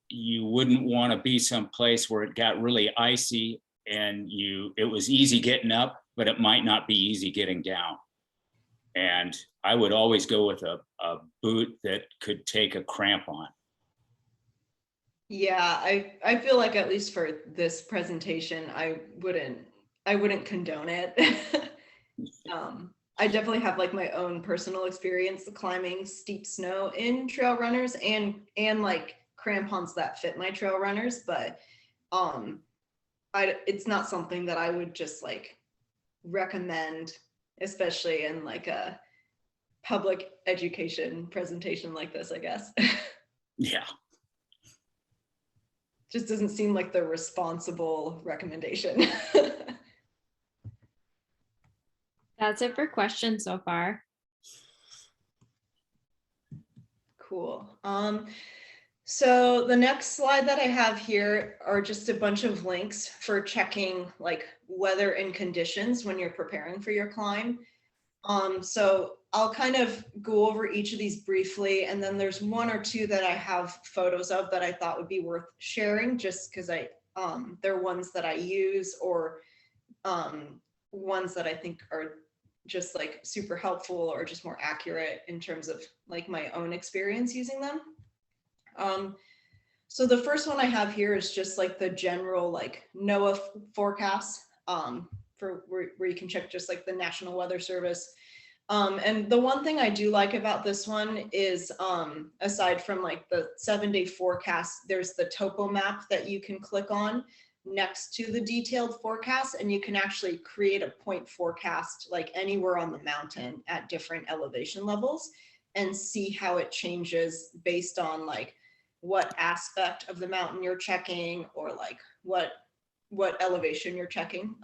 you wouldn't want to be someplace where it got really icy and it was easy getting up, but it might not be easy getting down. And I would always go with a boot that could take a cramp on. Yeah, I feel like at least for this presentation, I wouldn't condone it. I definitely have like my own personal experience climbing steep snow in trail runners and like crampons that fit my trail runners, but it's not something that I would just like recommend, especially in like a public education presentation like this, I guess. Yeah. Just doesn't seem like the responsible recommendation. That's it for questions so far. Cool. So the next slide that I have here are just a bunch of links for checking like weather and conditions when you're preparing for your climb. So I'll kind of go over each of these briefly, and then there's one or two that I have photos of that I thought would be worth sharing, just because they're ones that I use, or ones that I think are just like super helpful or just more accurate in terms of like my own experience using them. So the first one I have here is just like the general like NOAA forecast, for where you can check just like the National Weather Service. And the one thing I do like about this one is, aside from like the 7-day forecast, there's the topo map that you can click on next to the detailed forecast, and you can actually create a point forecast like anywhere on the mountain at different elevation levels and see how it changes based on like what aspect of the mountain you're checking, or like what elevation you're checking.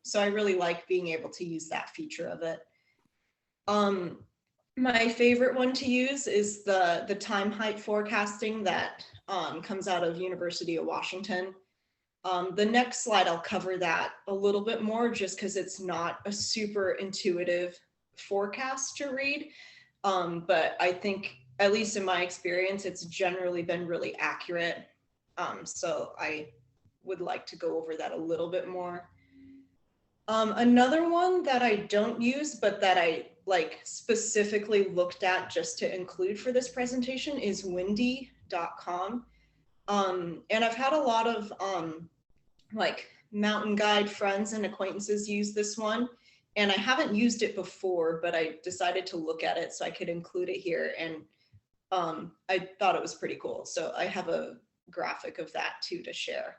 So I really like being able to use that feature of it. My favorite one to use is the time height forecasting that comes out of University of Washington. The next slide, I'll cover that a little bit more, just because it's not a super intuitive forecast to read. But I think, at least in my experience, it's generally been really accurate. So I would like to go over that a little bit more. Another one that I don't use, but that I like specifically looked at just to include for this presentation, is windy.com. And I've had a lot of like mountain guide friends and acquaintances use this one. And I haven't used it before, but I decided to look at it so I could include it here. And I thought it was pretty cool. So I have a graphic of that too to share.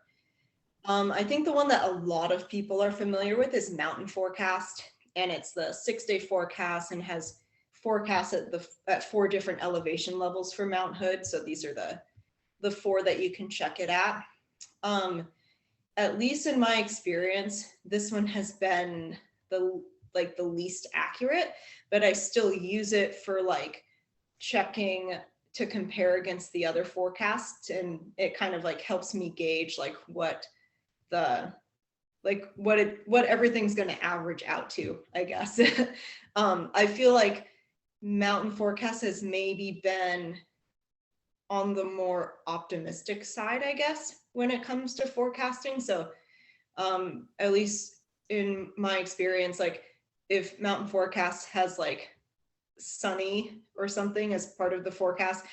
I think the one that a lot of people are familiar with is Mountain Forecast, and it's the 6-day forecast and has forecasts at 4 different elevation levels for Mount Hood. So these are the 4 that you can check it at. At least in my experience, this one has been the least accurate, but I still use it for like checking to compare against the other forecasts, and it kind of like helps me gauge like what everything's going to average out to, I guess. I feel like Mountain Forecast has maybe been on the more optimistic side, I guess, when it comes to forecasting. So at least in my experience, like if Mountain Forecast has like sunny or something as part of the forecast,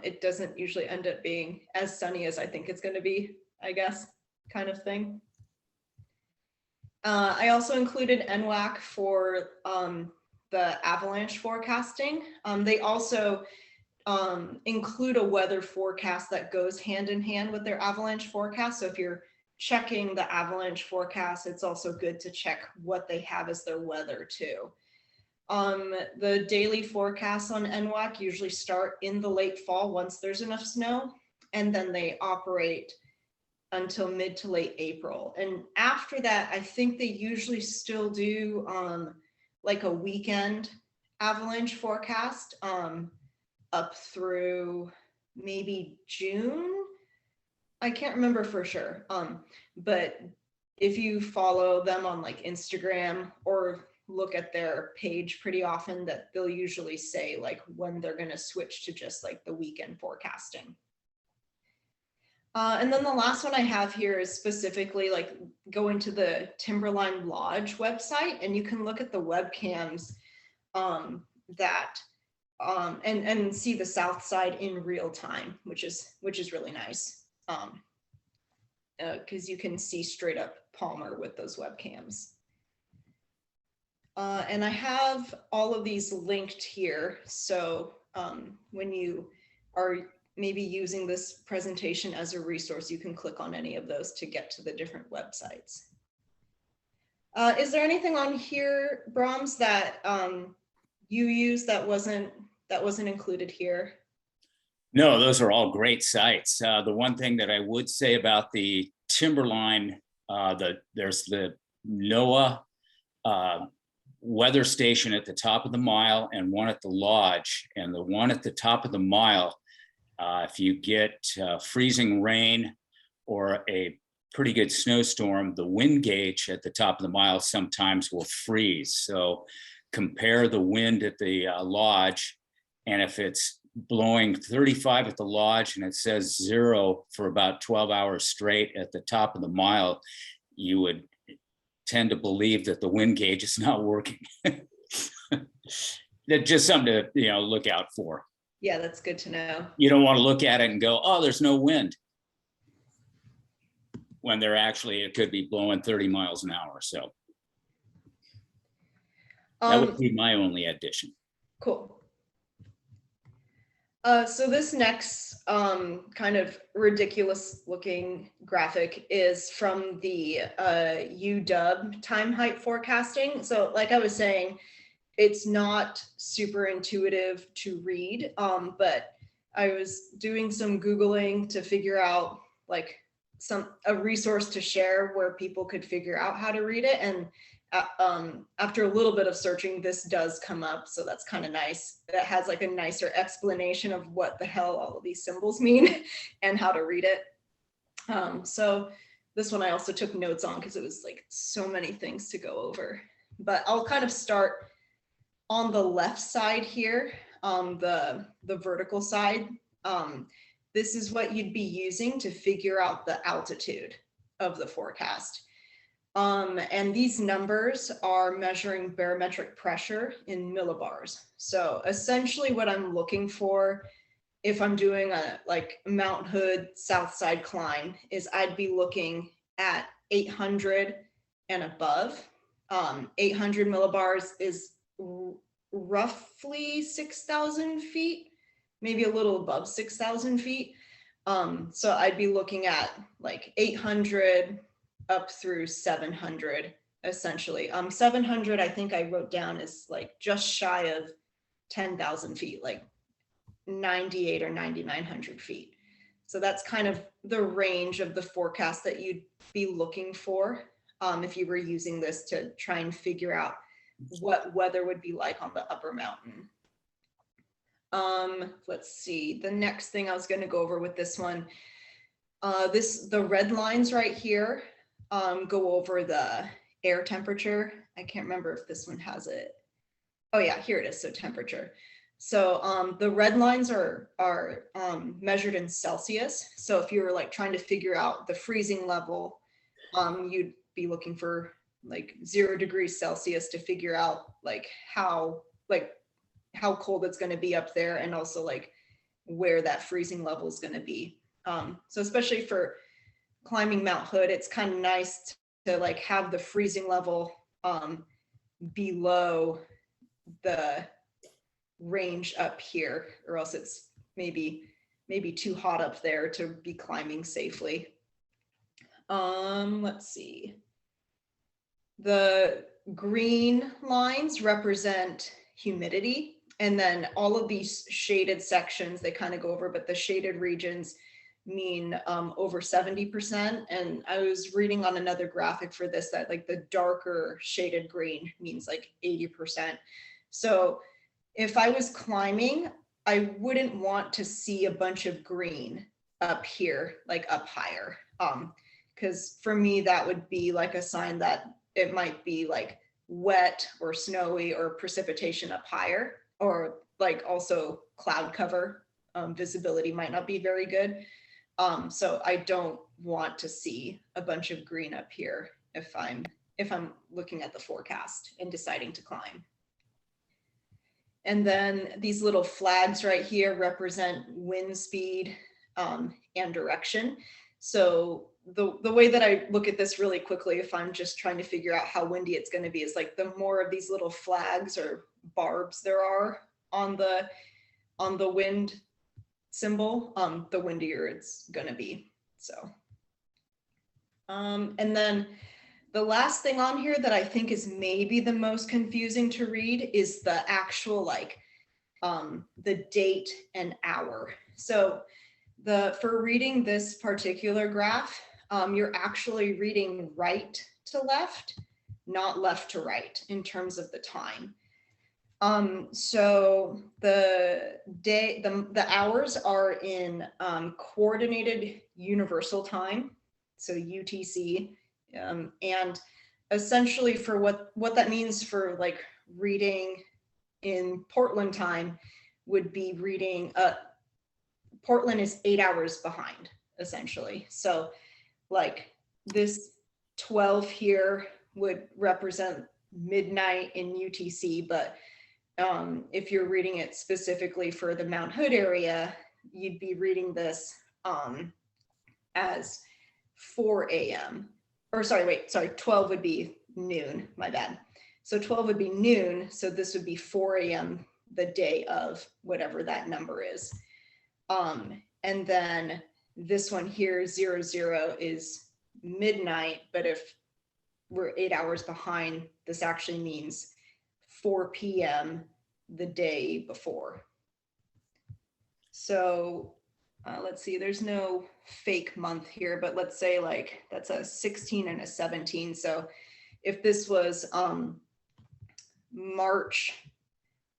it doesn't usually end up being as sunny as I think it's going to be, I guess, kind of thing. I also included NWAC for the avalanche forecasting. They also include a weather forecast that goes hand in hand with their avalanche forecast. So if you're checking the avalanche forecast, it's also good to check what they have as their weather too. The daily forecasts on NWAC usually start in the late fall once there's enough snow, and then they operate until mid to late April. And after that, I think they usually still do like a weekend avalanche forecast up through maybe June. I can't remember for sure. But if you follow them on like Instagram or look at their page pretty often, that they'll usually say like when they're going to switch to just like the weekend forecasting. And then the last one I have here is specifically like going to the Timberline Lodge website, and you can look at the webcams and see the south side in real time, which is really nice. because you can see straight up Palmer with those webcams. And I have all of these linked here. So when you are maybe using this presentation as a resource, you can click on any of those to get to the different websites. Is there anything on here, Broms, that you use that wasn't included here? No, those are all great sites. The one thing that I would say about the Timberline, there's the NOAA weather station at the top of the mile and one at the lodge. And the one at the top of the mile, if you get freezing rain or a pretty good snowstorm, the wind gauge at the top of the mile sometimes will freeze. So compare the wind at the lodge, and if it's blowing 35 at the lodge and it says 0 for about 12 hours straight at the top of the mile, you would tend to believe that the wind gauge is not working. That's just something to look out for. Yeah, that's good to know. You don't want to look at it and go, oh, there's no wind, when they're actually, it could be blowing 30 miles an hour. So that would be my only addition. Cool. So this next kind of ridiculous looking graphic is from the UW time height forecasting. So like I was saying, it's not super intuitive to read, but I was doing some Googling to figure out like a resource to share where people could figure out how to read it. And after a little bit of searching, this does come up. So that's kind of nice. It has like a nicer explanation of what the hell all of these symbols mean and how to read it. So this one I also took notes on because it was like so many things to go over. But I'll kind of start on the left side here, the vertical side. This is what you'd be using to figure out the altitude of the forecast. And these numbers are measuring barometric pressure in millibars. So essentially what I'm looking for if I'm doing a like Mount Hood South Side climb is I'd be looking at 800 and above. 800 millibars is roughly 6,000 feet, maybe a little above 6,000 feet. So I'd be looking at like 800 up through 700, essentially. 700, I think I wrote down is like just shy of 10,000 feet, like 98 or 9,900 feet. So that's kind of the range of the forecast that you'd be looking for if you were using this to try and figure out what weather would be like on the upper mountain. Let's see, the next thing I was going to go over with this one, the red lines right here go over the air temperature. I can't remember if this one has it. Oh yeah, here it is, so temperature. So the red lines are measured in Celsius. So if you were like trying to figure out the freezing level, you'd be looking for like 0 degrees Celsius to figure out like how cold it's going to be up there, and also like where that freezing level is going to be. So especially for climbing Mount Hood, it's kind of nice to like have the freezing level below the range up here, or else it's maybe too hot up there to be climbing safely. Let's see. The green lines represent humidity, and then all of these shaded sections, they kind of go over, but the shaded regions mean over 70%. And I was reading on another graphic for this that like the darker shaded green means like 80%. So if I was climbing, I wouldn't want to see a bunch of green up here, like up higher. Because for me, that would be like a sign that it might be like wet or snowy or precipitation up higher, or like also cloud cover. Visibility might not be very good. So I don't want to see a bunch of green up here if I'm looking at the forecast and deciding to climb. And then these little flags right here represent wind speed. and direction. So the way that I look at this really quickly, if I'm just trying to figure out how windy it's going to be, is like the more of these little flags or barbs there are on the wind symbol, the windier it's going to be. So, and then the last thing on here that I think is maybe the most confusing to read is the actual like the date and hour. So for reading this particular graph, you're actually reading right to left, not left to right in terms of the time. So the hours are in coordinated universal time, so UTC, and essentially for what that means for like reading in Portland time would be reading, Portland is 8 hours behind essentially. So like this 12 here would represent midnight in UTC, but if you're reading it specifically for the Mount Hood area, you'd be reading this as 4 a.m. Or sorry, 12 would be noon, my bad. So 12 would be noon, so this would be 4 a.m. the day of whatever that number is. And then this one here, 00, is midnight, but if we're 8 hours behind, this actually means 4 p.m. the day before. So let's see, there's no fake month here, but let's say like that's a 16 and a 17. So if this was March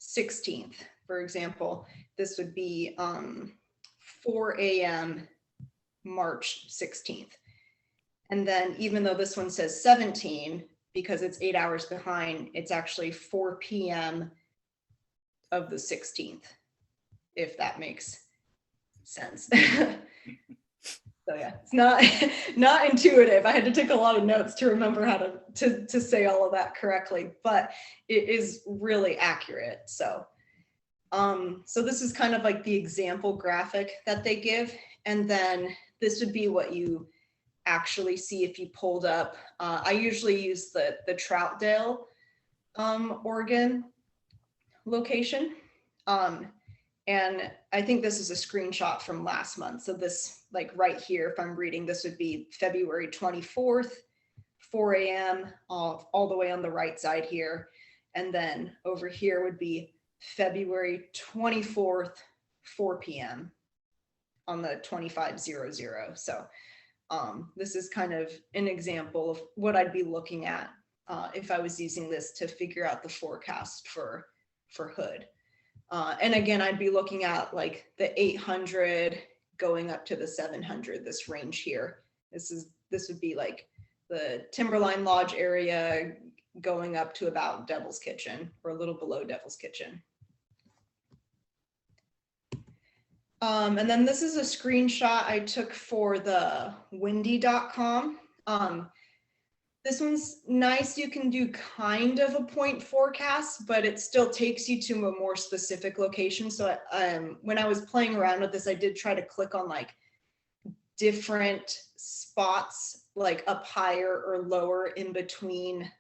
16th, for example, this would be 4 a.m. March 16th. And then even though this one says 17, because it's 8 hours behind, it's actually 4 p.m. of the 16th, if that makes sense. So yeah, it's not intuitive. I had to take a lot of notes to remember how to say all of that correctly, but it is really accurate. So so this is kind of like the example graphic that they give, and then this would be what you actually see if you pulled up. I usually use the Troutdale, Oregon location. And I think this is a screenshot from last month. So this, like right here, if I'm reading, this would be February 24th, 4 a.m., all the way on the right side here. And then over here would be February 24th, 4 p.m. on the 2500. So this is kind of an example of what I'd be looking at if I was using this to figure out the forecast for Hood. And again, I'd be looking at like the 800 going up to the 700, this range here. This would be like the Timberline Lodge area going up to about Devil's Kitchen, or a little below Devil's Kitchen. And then this is a screenshot I took for the windy.com. This one's nice. You can do kind of a point forecast, but it still takes you to a more specific location. So when I was playing around with this, I did try to click on like different spots, like up higher or lower in between.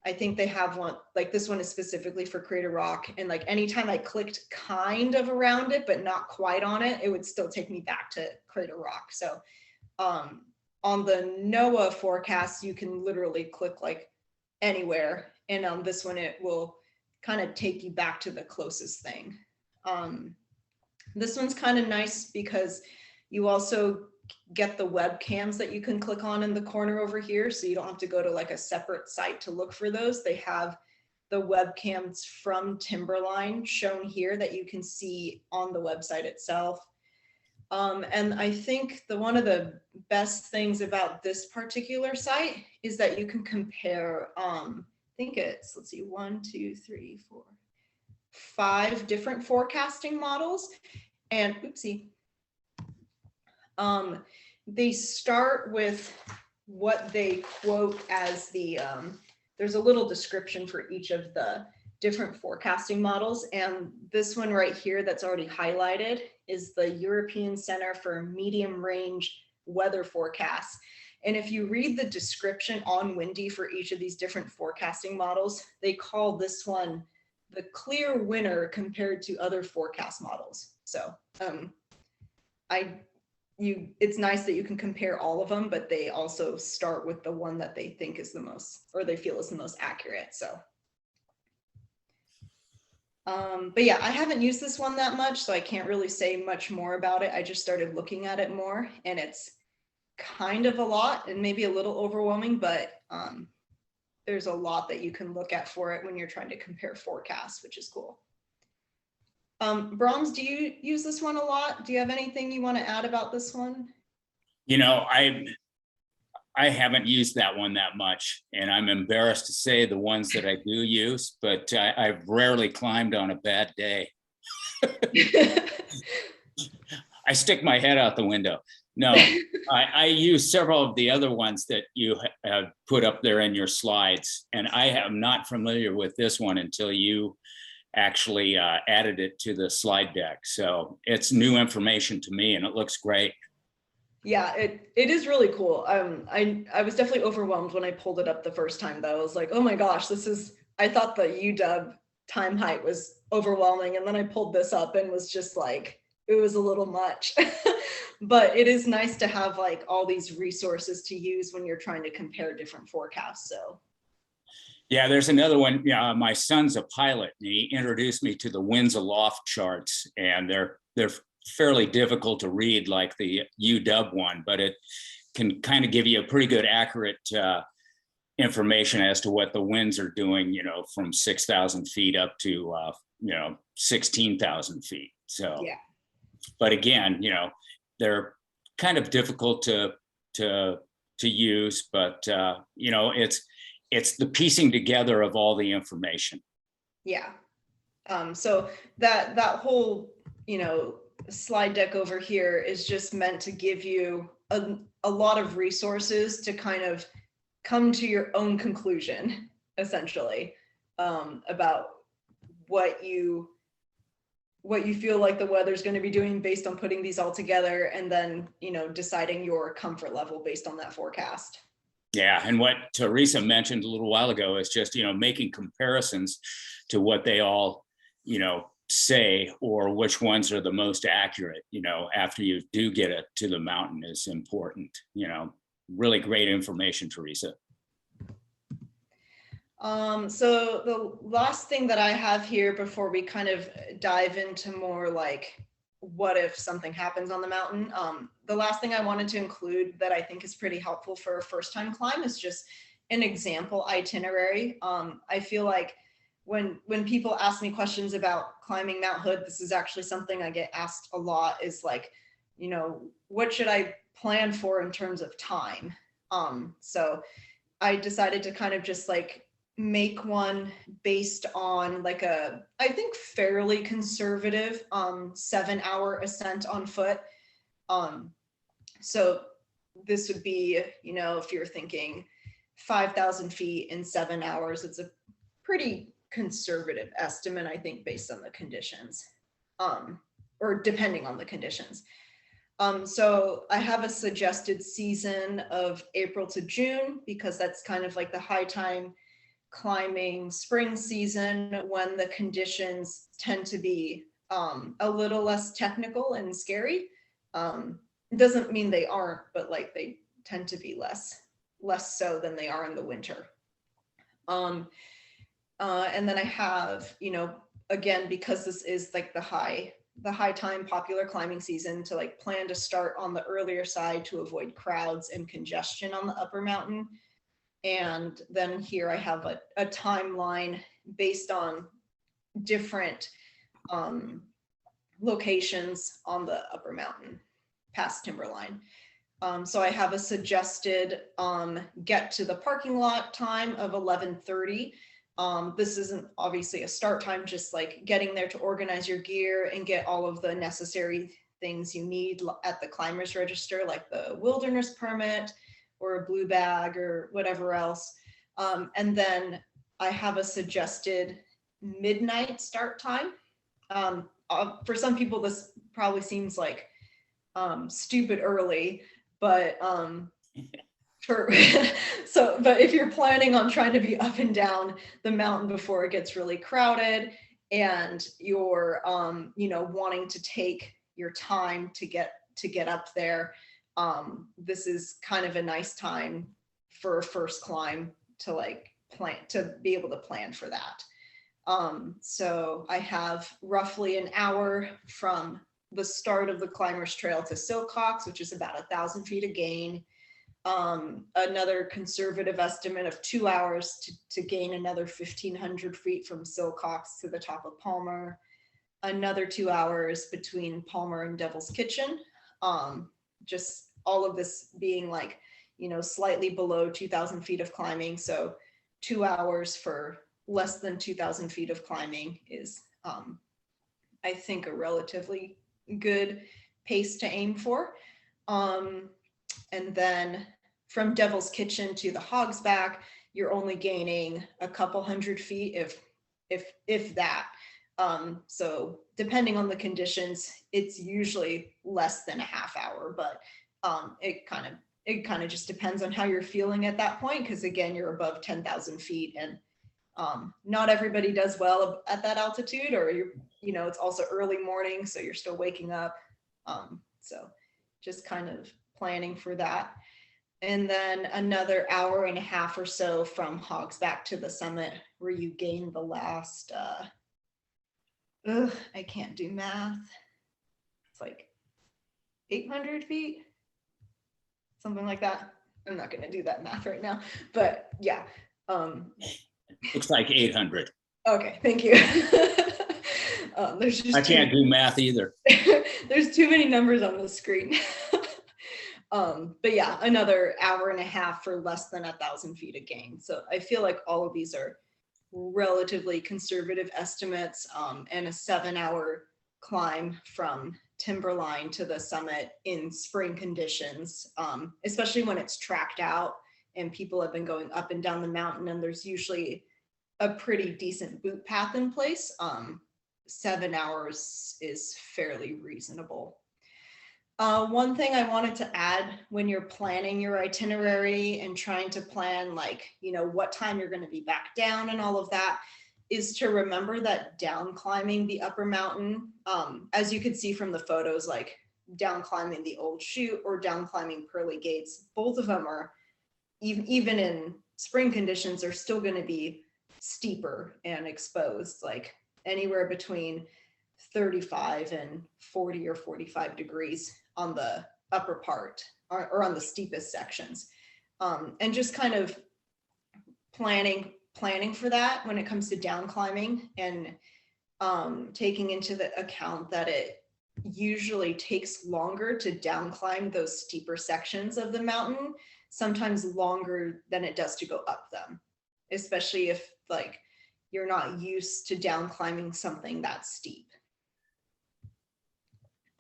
I think they have one, like this one is specifically for Crater Rock. And like anytime I clicked kind of around it, but not quite on it, it would still take me back to Crater Rock. So on the NOAA forecast, you can literally click like anywhere. And on this one, it will kind of take you back to the closest thing. This one's kind of nice because you also get the webcams that you can click on in the corner over here. So you don't have to go to like a separate site to look for those. They have the webcams from Timberline shown here that you can see on the website itself. And I think one of the best things about this particular site is that you can compare, I think it's, let's see, 5 different forecasting models. And oopsie, they start with what they quote as the, there's a little description for each of the different forecasting models. And this one right here that's already highlighted is the European Center for Medium Range Weather Forecasts. And if you read the description on Windy for each of these different forecasting models, they call this one the clear winner compared to other forecast models. So it's nice that you can compare all of them, but they also start with the one that they think is the most, or they feel is the most accurate. So but yeah, I haven't used this one that much, so I can't really say much more about it. I just started looking at it more, and it's kind of a lot and maybe a little overwhelming, but there's a lot that you can look at for it when you're trying to compare forecasts, which is cool. Broms, do you use this one a lot? Do you have anything you want to add about this one? You know, I haven't used that one that much, and I'm embarrassed to say the ones that I do use, but I've rarely climbed on a bad day. I stick my head out the window. No, I use several of the other ones that you have put up there in your slides, and I am not familiar with this one until you actually added it to the slide deck. So it's new information to me, and it looks great. Yeah, it is really cool. I was definitely overwhelmed when I pulled it up the first time, though. I was like, oh my gosh, I thought the UW time height was overwhelming. And then I pulled this up and was just like, it was a little much. But it is nice to have like all these resources to use when you're trying to compare different forecasts. So yeah, there's another one. Yeah, my son's a pilot, and he introduced me to the winds aloft charts, and they're fairly difficult to read like the UW one, but it can kind of give you a pretty good accurate information as to what the winds are doing, you know, from 6,000 feet up to, you know, 16,000 feet. So, yeah. But again, you know, they're kind of difficult to use, but you know, it's the piecing together of all the information. Yeah. So that whole, you know, slide deck over here is just meant to give you a lot of resources to kind of come to your own conclusion, essentially, about what you feel like the weather's going to be doing based on putting these all together, and then, you know, deciding your comfort level based on that forecast. Yeah, and what Theresa mentioned a little while ago is just, you know, making comparisons to what they all, you know, say, or which ones are the most accurate, you know, after you do get it to the mountain is important. You know, really great information, Theresa. So the last thing that I have here before we kind of dive into more like what if something happens on the mountain, the last thing I wanted to include that I think is pretty helpful for a first time climb is just an example itinerary. I feel like when people ask me questions about climbing Mount Hood, this is actually something I get asked a lot, is like, you know, what should I plan for in terms of time? So I decided to kind of just like make one based on like I think fairly conservative 7-hour ascent on foot. So this would be, you know, if you're thinking 5,000 feet in 7 hours, it's a pretty conservative estimate, I think, based on the conditions, or depending on the conditions. So I have a suggested season of April to June, because that's kind of like the high time climbing spring season, when the conditions tend to be a little less technical and scary. It doesn't mean they aren't, but like they tend to be less so than they are in the winter. And then I have, you know, again, because this is like the high time popular climbing season, to like plan to start on the earlier side to avoid crowds and congestion on the upper mountain. And then here I have a timeline based on different locations on the upper mountain past Timberline. So I have a suggested get to the parking lot time of 11:30. This isn't obviously a start time, just like getting there to organize your gear and get all of the necessary things you need at the climbers register, like the wilderness permit or a blue bag or whatever else. And then I have a suggested midnight start time. For some people, this probably seems like stupid early, but but if you're planning on trying to be up and down the mountain before it gets really crowded, and you're wanting to take your time to get up there, this is kind of a nice time for a first climb to be able to plan for that. So I have roughly an hour from the start of the Climbers Trail to Silcox, which is about 1,000 feet of gain. Another conservative estimate of 2 hours to gain another 1,500 feet from Silcox to the top of Palmer. Another 2 hours between Palmer and Devil's Kitchen. Just all of this being slightly below 2,000 feet of climbing. So 2 hours for less than 2,000 feet of climbing is, I think, a relatively good pace to aim for. And then from Devil's Kitchen to the Hog's Back, you're only gaining a couple hundred feet, if that. So depending on the conditions, it's usually less than a half hour, but it kind of just depends on how you're feeling at that point, because again, you're above 10,000 feet, and not everybody does well at that altitude, or it's also early morning, so you're still waking up. So just kind of planning for that. And then another hour and a half or so from Hog's Back to the summit, where you gain the last, I can't do math. It's like 800 feet, something like that. I'm not going to do that math right now, but yeah. Looks like 800. Okay, thank you. I can't do math either. There's too many numbers on the screen. But yeah, another hour and a half for less than 1,000 feet of gain. So I feel like all of these are relatively conservative estimates, and a 7-hour climb from Timberline to the summit in spring conditions, especially when it's tracked out and people have been going up and down the mountain, and there's usually a pretty decent boot path in place. 7 hours is fairly reasonable. One thing I wanted to add when you're planning your itinerary and trying to plan what time you're going to be back down and all of that, is to remember that down climbing the upper mountain, as you could see from the photos, like down climbing the Old Chute or down climbing Pearly Gates, both of them are, even in spring conditions, are still going to be steeper and exposed, like anywhere between 35 and 40 or 45 degrees on the upper part, or on the steepest sections. And just kind of planning for that when it comes to down climbing, and taking into the account that it usually takes longer to down climb those steeper sections of the mountain, sometimes longer than it does to go up them, especially if you're not used to down climbing something that steep.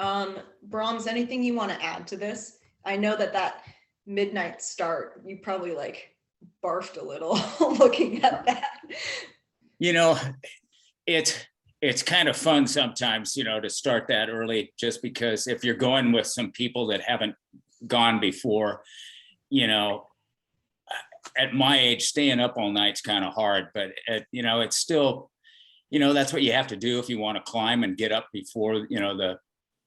Broms, anything you want to add to this? I know that midnight start, you probably barfed a little looking at that. It's kind of fun sometimes, to start that early, just because if you're going with some people that haven't gone before, at my age, staying up all night's kind of hard, but it's still, that's what you have to do if you want to climb and get up before,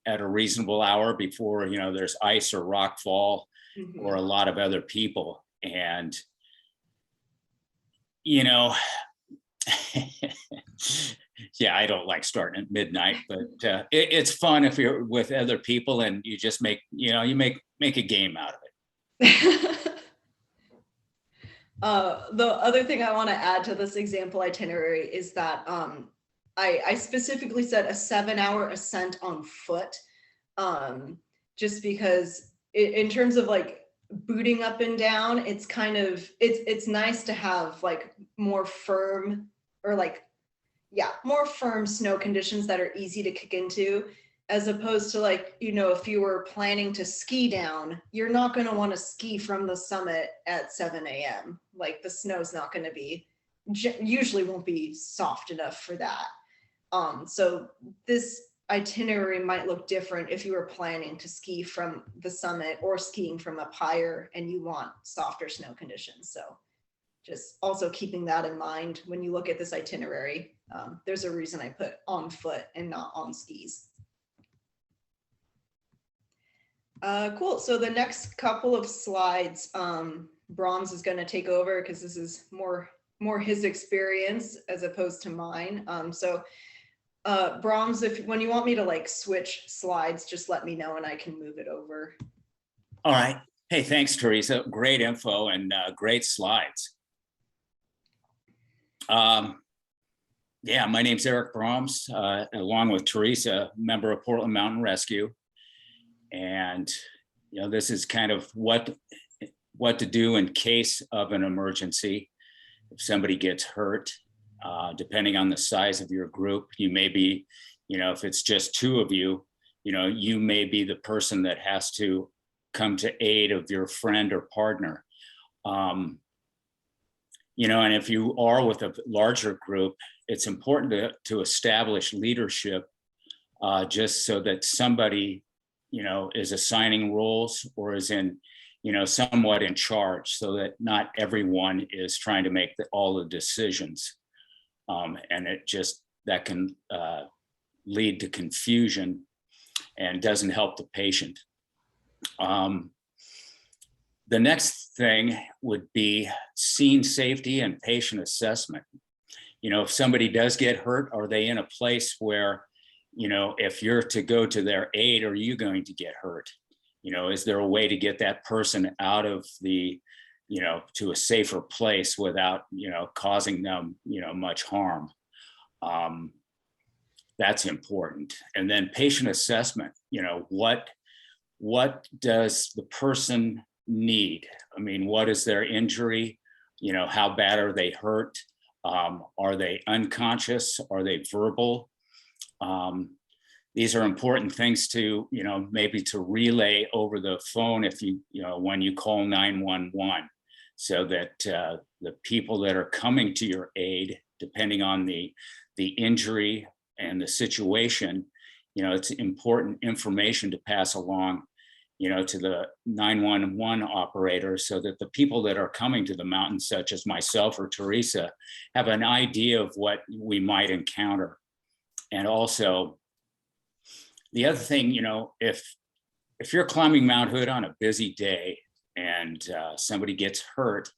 at a reasonable hour, before, there's ice or rock fall, mm-hmm. or a lot of other people. And, yeah, I don't like starting at midnight, but it's fun if you're with other people and you just make a game out of it. The other thing I want to add to this example itinerary is that I specifically said a 7-hour ascent on foot, just because in terms of booting up and down, it's kind of, it's nice to have more firm, or more firm snow conditions that are easy to kick into, as opposed to if you were planning to ski down, you're not going to want to ski from the summit at 7 a.m. The snow's not going to be usually won't be soft enough for that. So this itinerary might look different if you were planning to ski from the summit or skiing from up higher and you want softer snow conditions. So just also keeping that in mind when you look at this itinerary. There's a reason I put on foot and not on skis. Cool. So the next couple of slides, Broms is going to take over because this is more his experience as opposed to mine. Broms, when you want me to like switch slides, just let me know and I can move it over. All right. Hey, thanks, Theresa. Great info and great slides. Yeah, my name's Erik Broms, along with Theresa, member of Portland Mountain Rescue. And, you know, this is kind of what to do in case of an emergency. If somebody gets hurt, depending on the size of your group, you may be, you know, if it's just two of you, you know, you may be the person that has to come to aid of your friend or partner. You know, and if you are with a larger group, it's important to establish leadership just so that somebody, you know, is assigning roles or is in, you know, somewhat in charge so that not everyone is trying to make all the decisions. And it just, that can lead to confusion and doesn't help the patient. The next thing would be scene safety and patient assessment. You know, if somebody does get hurt, are they in a place where, you know, if you're to go to their aid, are you going to get hurt? You know, is there a way to get that person out of the, you know, to a safer place without, you know, causing them, you know, much harm? That's important. And then patient assessment, you know, what does the person need? I mean, what is their injury? You know, how bad are they hurt? Are they unconscious? Are they verbal? These are important things to, you know, maybe to relay over the phone if you know, when you call 911, so that the people that are coming to your aid, depending on the injury and the situation, you know, it's important information to pass along, you know, to the 911 operator so that the people that are coming to the mountain, such as myself or Theresa, have an idea of what we might encounter. And also, the other thing, you know, if you're climbing Mount Hood on a busy day and somebody gets hurt,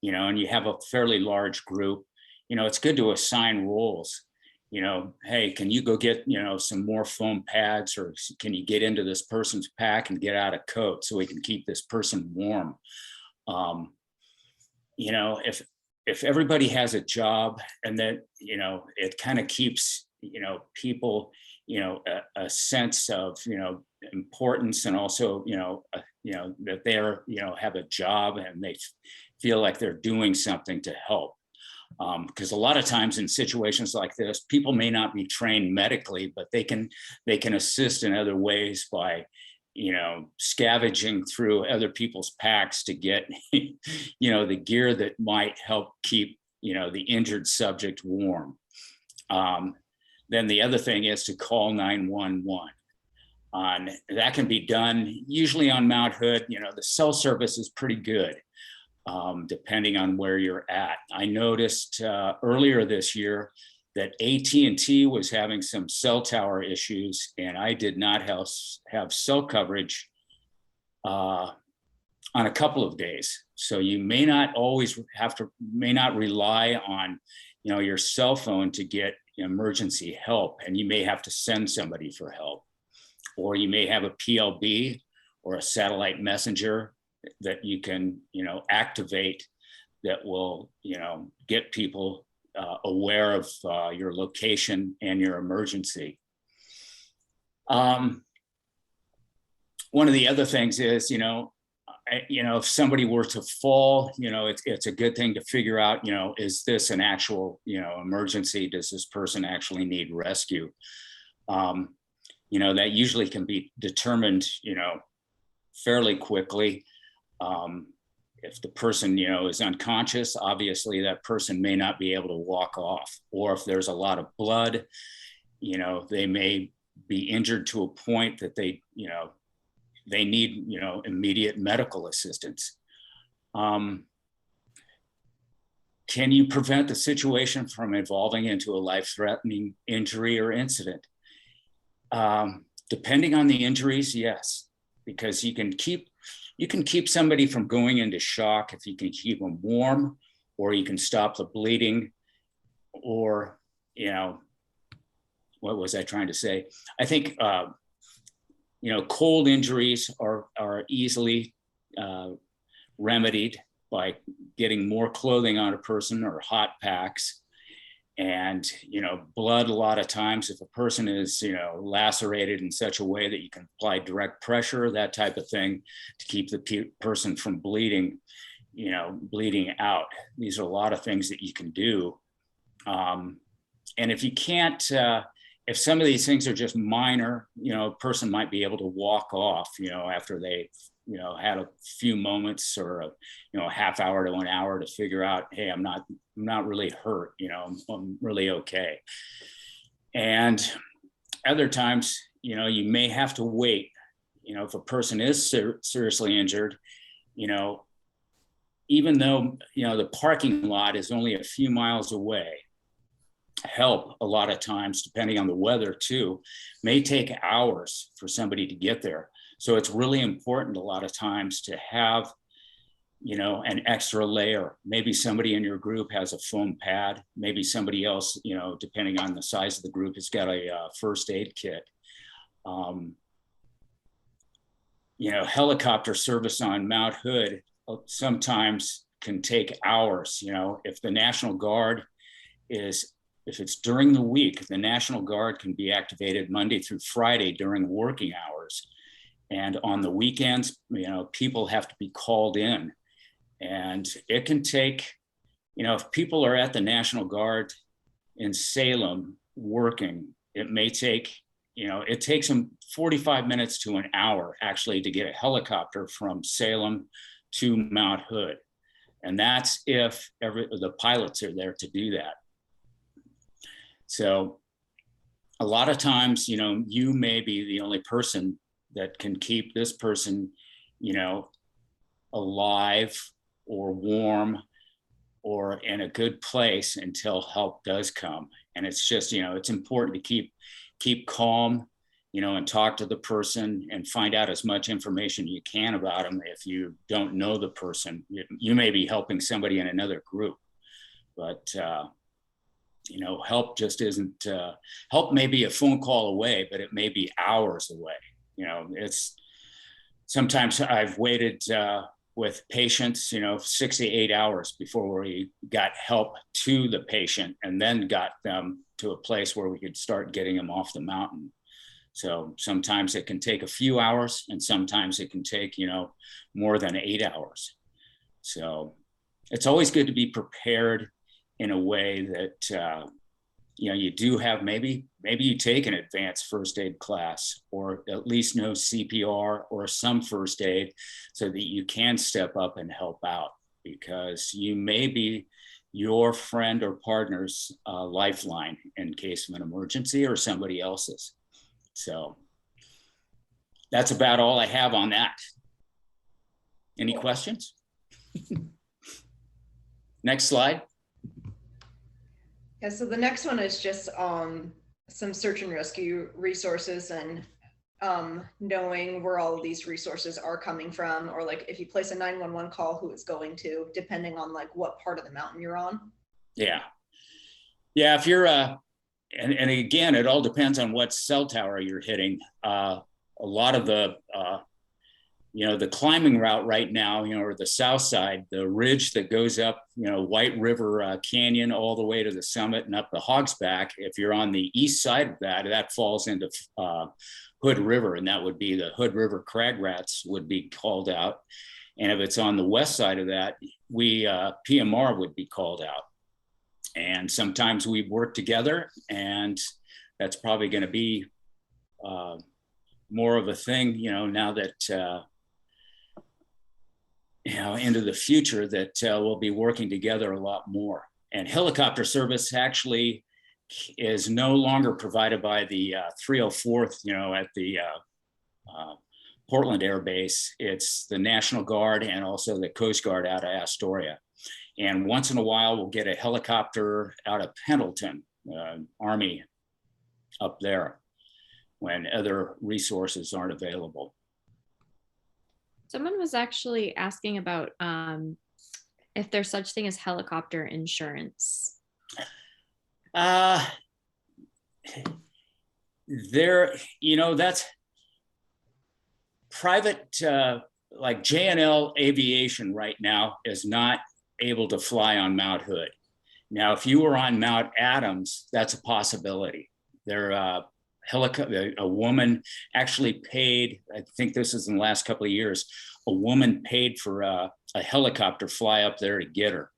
you know, and you have a fairly large group, you know, it's good to assign roles. You know, hey, can you go get, you know, some more foam pads, or can you get into this person's pack and get out a coat so we can keep this person warm? You know, if everybody has a job, and that, you know, it kind of keeps, you know, people, you know, a sense of, you know, importance, and also, you know, that they're, you know, have a job and they feel like they're doing something to help. Because a lot of times in situations like this, people may not be trained medically, but they can assist in other ways by, you know, scavenging through other people's packs to get, you know, the gear that might help keep, you know, the injured subject warm. Then the other thing is to call 911. That can be done usually on Mount Hood. You know, the cell service is pretty good. Depending on where you're at. I noticed earlier this year that AT&T was having some cell tower issues, and I did not have cell coverage on a couple of days. So you may not always may not rely on, you know, your cell phone to get emergency help, and you may have to send somebody for help, or you may have a PLB or a satellite messenger that you can, you know, activate that will, you know, get people aware of your location and your emergency. One of the other things is, you know, if somebody were to fall, you know, it's a good thing to figure out, you know, is this an actual, you know, emergency? Does this person actually need rescue? You know, that usually can be determined, you know, fairly quickly. if the person, is unconscious, obviously that person may not be able to walk off. Or if there's a lot of blood, they may be injured to a point that they need, immediate medical assistance. Can you prevent the situation from evolving into a life-threatening injury or incident? Depending on the injuries, yes, because you can keep somebody from going into shock if you can keep them warm, or you can stop the bleeding, or, what was I trying to say? I think, cold injuries are easily remedied by getting more clothing on a person or hot packs. And, blood, a lot of times, if a person is, lacerated in such a way that you can apply direct pressure, that type of thing, to keep the person from bleeding, bleeding out. These are a lot of things that you can do. And if you can't, if some of these things are just minor, a person might be able to walk off, after they had a few moments or a half hour to an hour to figure out, hey, I'm not really hurt, I'm really okay. And other times, you may have to wait, if a person is seriously injured, even though, the parking lot is only a few miles away, help a lot of times, depending on the weather too, may take hours for somebody to get there. So it's really important a lot of times to have, an extra layer. Maybe somebody in your group has a foam pad. Maybe somebody else, depending on the size of the group, has got a first aid kit. Helicopter service on Mount Hood sometimes can take hours. If the National Guard if it's during the week, the National Guard can be activated Monday through Friday during working hours. And on the weekends, people have to be called in. And it can take, if people are at the National Guard in Salem working, it may take, it takes them 45 minutes to an hour actually to get a helicopter from Salem to Mount Hood. And that's if the pilots are there to do that. So a lot of times, you may be the only person that can keep this person, alive or warm or in a good place until help does come. And it's just, it's important to keep calm, and talk to the person and find out as much information you can about them. If you don't know the person, you may be helping somebody in another group, but, help just isn't, help may be a phone call away, but it may be hours away. It's sometimes I've waited with patients, 6 to 8 hours before we got help to the patient and then got them to a place where we could start getting them off the mountain. So sometimes it can take a few hours and sometimes it can take, more than 8 hours. So it's always good to be prepared in a way that, you do have, maybe you take an advanced first aid class or at least know CPR or some first aid so that you can step up and help out, because you may be your friend or partner's lifeline in case of an emergency or somebody else's. So that's about all I have on that. Any questions? Next slide. Yeah, so the next one is just some search and rescue resources and knowing where all of these resources are coming from, or like if you place a 911 call, who it's going to, depending on like what part of the mountain you're on. Yeah, if you're and again, it all depends on what cell tower you're hitting. A lot of the the climbing route right now, or the south side, the ridge that goes up, White River Canyon all the way to the summit and up the Hogsback. If you're on the east side of that, that falls into Hood River, and that would be the Hood River crag rats would be called out. And if it's on the west side of that, we PMR would be called out. And sometimes we work together, and that's probably going to be more of a thing, now that into the future that we'll be working together a lot more. And helicopter service actually is no longer provided by the 304th, at the Portland Air Base. It's the National Guard and also the Coast Guard out of Astoria. And once in a while, we'll get a helicopter out of Pendleton, Army up there, when other resources aren't available. Someone was actually asking about if there's such thing as helicopter insurance. That's private, like J&L Aviation right now is not able to fly on Mount Hood. Now, if you were on Mount Adams, that's a possibility. A woman actually paid, I think this is in the last couple of years, a woman paid for a helicopter fly up there to get her,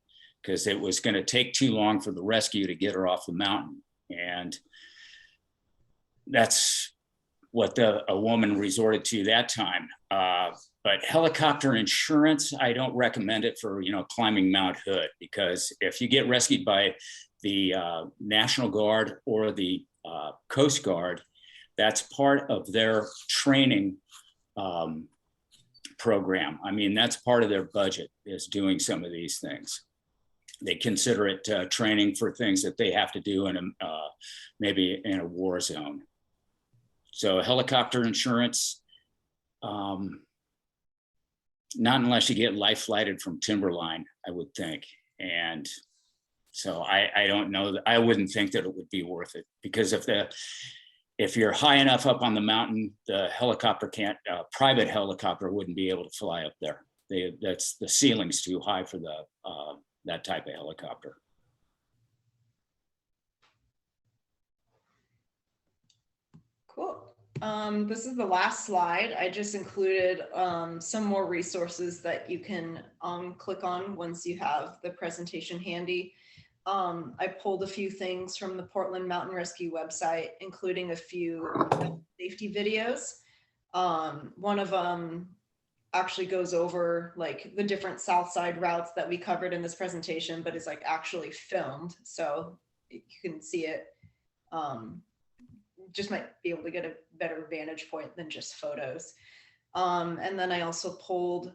because it was going to take too long for the rescue to get her off the mountain. And that's what a woman resorted to that time. But helicopter insurance, I don't recommend it for, climbing Mount Hood, because if you get rescued by the National Guard or the Coast Guard, that's part of their training program. I mean, that's part of their budget, is doing some of these things. They consider it training for things that they have to do in maybe in a war zone. So helicopter insurance, not unless you get life flighted from Timberline, I would think. And so I don't know, I wouldn't think that it would be worth it, because if you're high enough up on the mountain, the helicopter private helicopter wouldn't be able to fly up there. That's the ceiling's too high for that type of helicopter. Cool. This is the last slide. I just included some more resources that you can click on once you have the presentation handy. I pulled a few things from the Portland Mountain Rescue website, including a few safety videos. One of them actually goes over like the different south side routes that we covered in this presentation, but is like actually filmed, so you can see it. Just might be able to get a better vantage point than just photos. And then I also pulled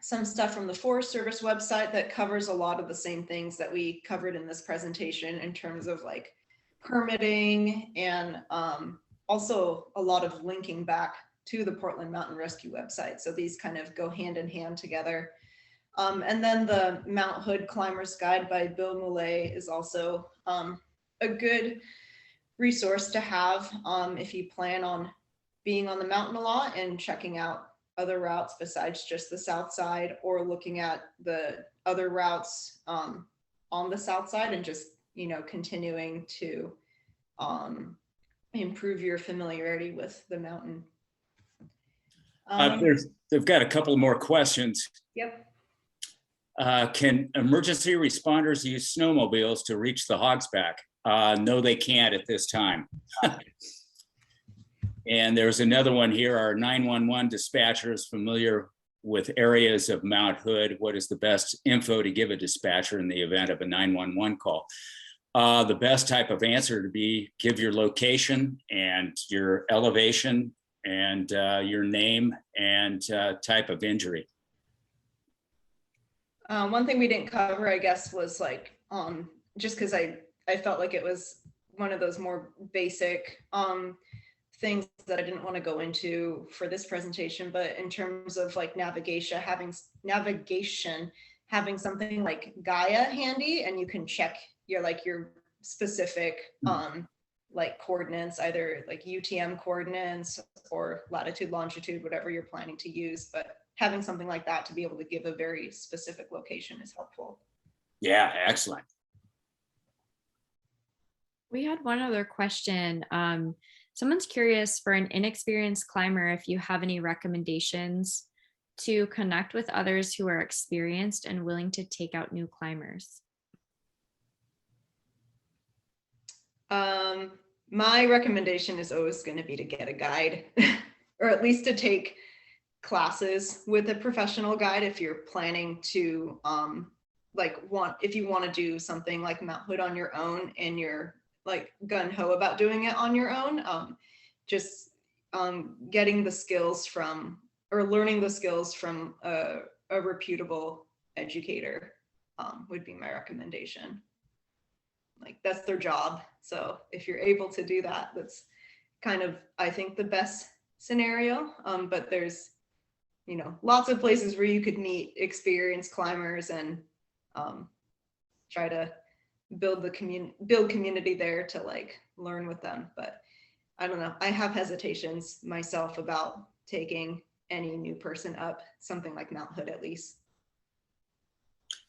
some stuff from the Forest Service website that covers a lot of the same things that we covered in this presentation in terms of like permitting, and also a lot of linking back to the Portland Mountain Rescue website. So these kind of go hand in hand together. And then the Mount Hood Climber's Guide by Bill Moulet is also a good resource to have if you plan on being on the mountain a lot and checking out other routes besides just the south side, or looking at the other routes on the south side, and just continuing to improve your familiarity with the mountain. They've got a couple more questions. Yep. Can emergency responders use snowmobiles to reach the Hogsback? No, they can't at this time. And there's another one here. Are 911 dispatchers familiar with areas of Mount Hood? What is the best info to give a dispatcher in the event of a 911 call? The best type of answer to be give your location and your elevation and your name and type of injury. One thing we didn't cover, I guess, was like just because I felt like it was one of those more basic things that I didn't want to go into for this presentation, but in terms of like navigation, having something like Gaia handy, and you can check your specific like coordinates, either like UTM coordinates or latitude, longitude, whatever you're planning to use. But having something like that to be able to give a very specific location is helpful. Yeah, excellent. We had one other question. Someone's curious, for an inexperienced climber, if you have any recommendations to connect with others who are experienced and willing to take out new climbers. My recommendation is always going to be to get a guide, or at least to take classes with a professional guide if you're planning to if you want to do something like Mount Hood on your own and you're like gung-ho about doing it on your own. Just getting the skills from or learning the skills from a reputable educator would be my recommendation. Like that's their job. So if you're able to do that, that's kind of, I think, the best scenario. But there's, lots of places where you could meet experienced climbers and try to build community there to like learn with them. But I don't know. I have hesitations myself about taking any new person up something like Mount Hood, at least.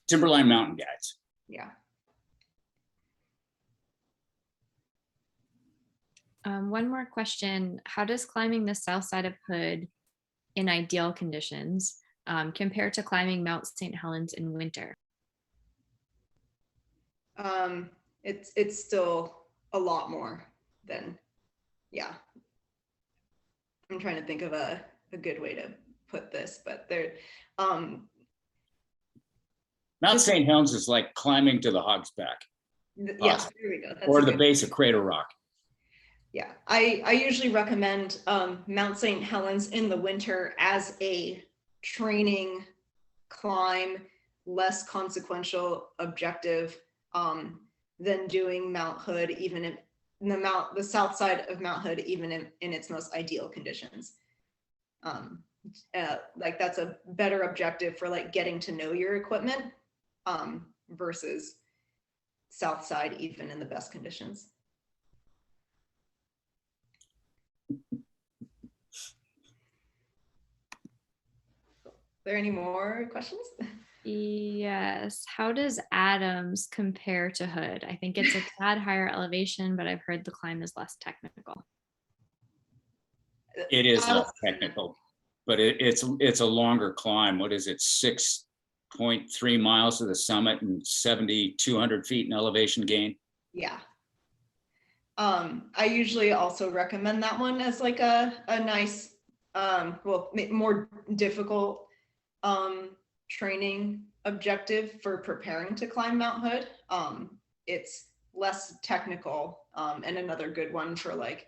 Timberline mountain guides. Yeah. One more question. How does climbing the south side of Hood in ideal conditions compare to climbing Mount St. Helens in winter? It's still a lot more than, yeah. I'm trying to think of a good way to put this, but there, Mount St. Helens is like climbing to the Hog's Back. Yeah, there we go. That's or the base of Crater Rock. Yeah, I usually recommend Mount St. Helens in the winter as a training climb, less consequential objective than doing Mount Hood, even in the south side of Mount Hood, even in its most ideal conditions. Like that's a better objective for like getting to know your equipment versus south side, even in the best conditions. Are there any more questions? Yes. How does Adams compare to Hood? I think it's a tad higher elevation, but I've heard the climb is less technical. It is less technical, but it's a longer climb. What is it? 6.3 miles to the summit and 7,200 feet in elevation gain. Yeah. I usually also recommend that one as like a nice, more difficult training objective for preparing to climb Mount Hood. It's less technical and another good one for like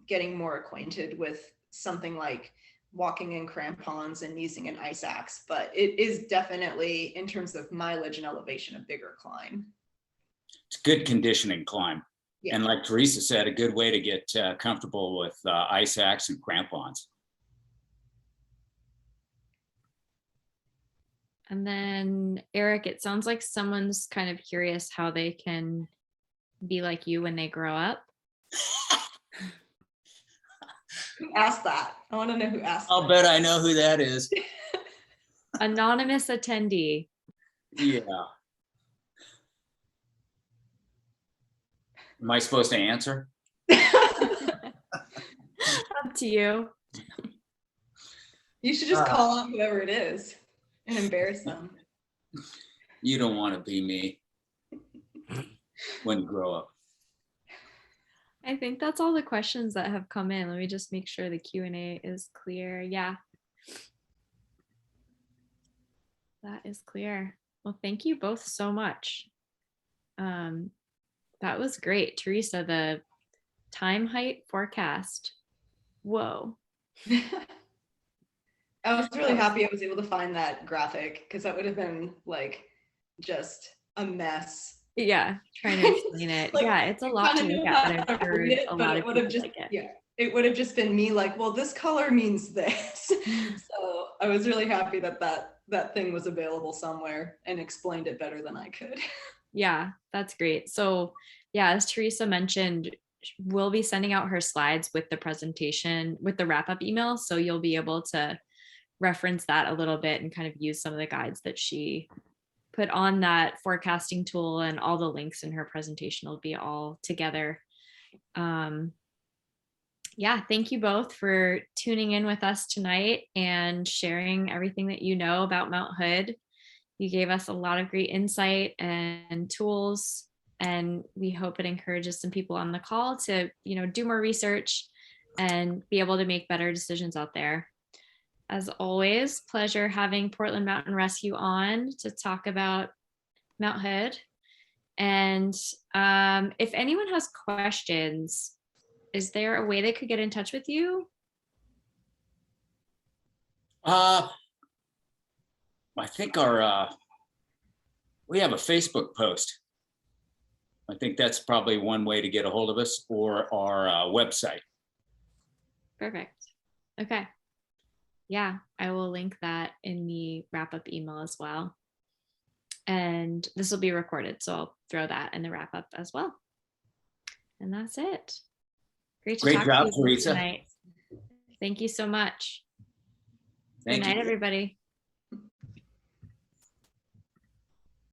getting more acquainted with something like walking in crampons and using an ice axe, but it is definitely, in terms of mileage and elevation, a bigger climb. It's a good conditioning climb. Yeah. And like Theresa said, a good way to get comfortable with ice axe and crampons. And then Erik, it sounds like someone's kind of curious how they can be like you when they grow up. Who asked that? I want to know who asked I'll bet I know who that is. Anonymous attendee. Yeah. Am I supposed to answer? Up to you. You should just call out whoever it is and embarrass them. You don't want to be me when you grow up. I think that's all the questions that have come in. Let me just make sure the Q&A is clear. Yeah. That is clear. Well, thank you both so much. That was great. Theresa, the time height forecast. Whoa. I was really happy I was able to find that graphic because that would have been like just a mess. Yeah, trying to explain it. Like, yeah, it's a lot to look at, but I've heard a lot of people just, like it. Yeah, it would have just been me like, well, this color means this. So I was really happy that thing was available somewhere and explained it better than I could. Yeah, that's great. So yeah, as Theresa mentioned, we'll be sending out her slides with the presentation, with the wrap-up email. So you'll be able to reference that a little bit and kind of use some of the guides that she put on that forecasting tool, and all the links in her presentation will be all together. Yeah, thank you both for tuning in with us tonight and sharing everything that you know about Mount Hood. You gave us a lot of great insight and tools, and we hope it encourages some people on the call to, do more research and be able to make better decisions out there. as always, pleasure having Portland Mountain Rescue on to talk about Mount Hood. And if anyone has questions, is there a way they could get in touch with you? I think we have a Facebook post. I think that's probably one way to get a hold of us, or our website. Perfect. Okay. Yeah, I will link that in the wrap-up email as well. And this will be recorded, so I'll throw that in the wrap-up as well. And that's it. Great to Great talk job, to you Theresa. tonight. Thank you so much. Good Thank night, you. everybody.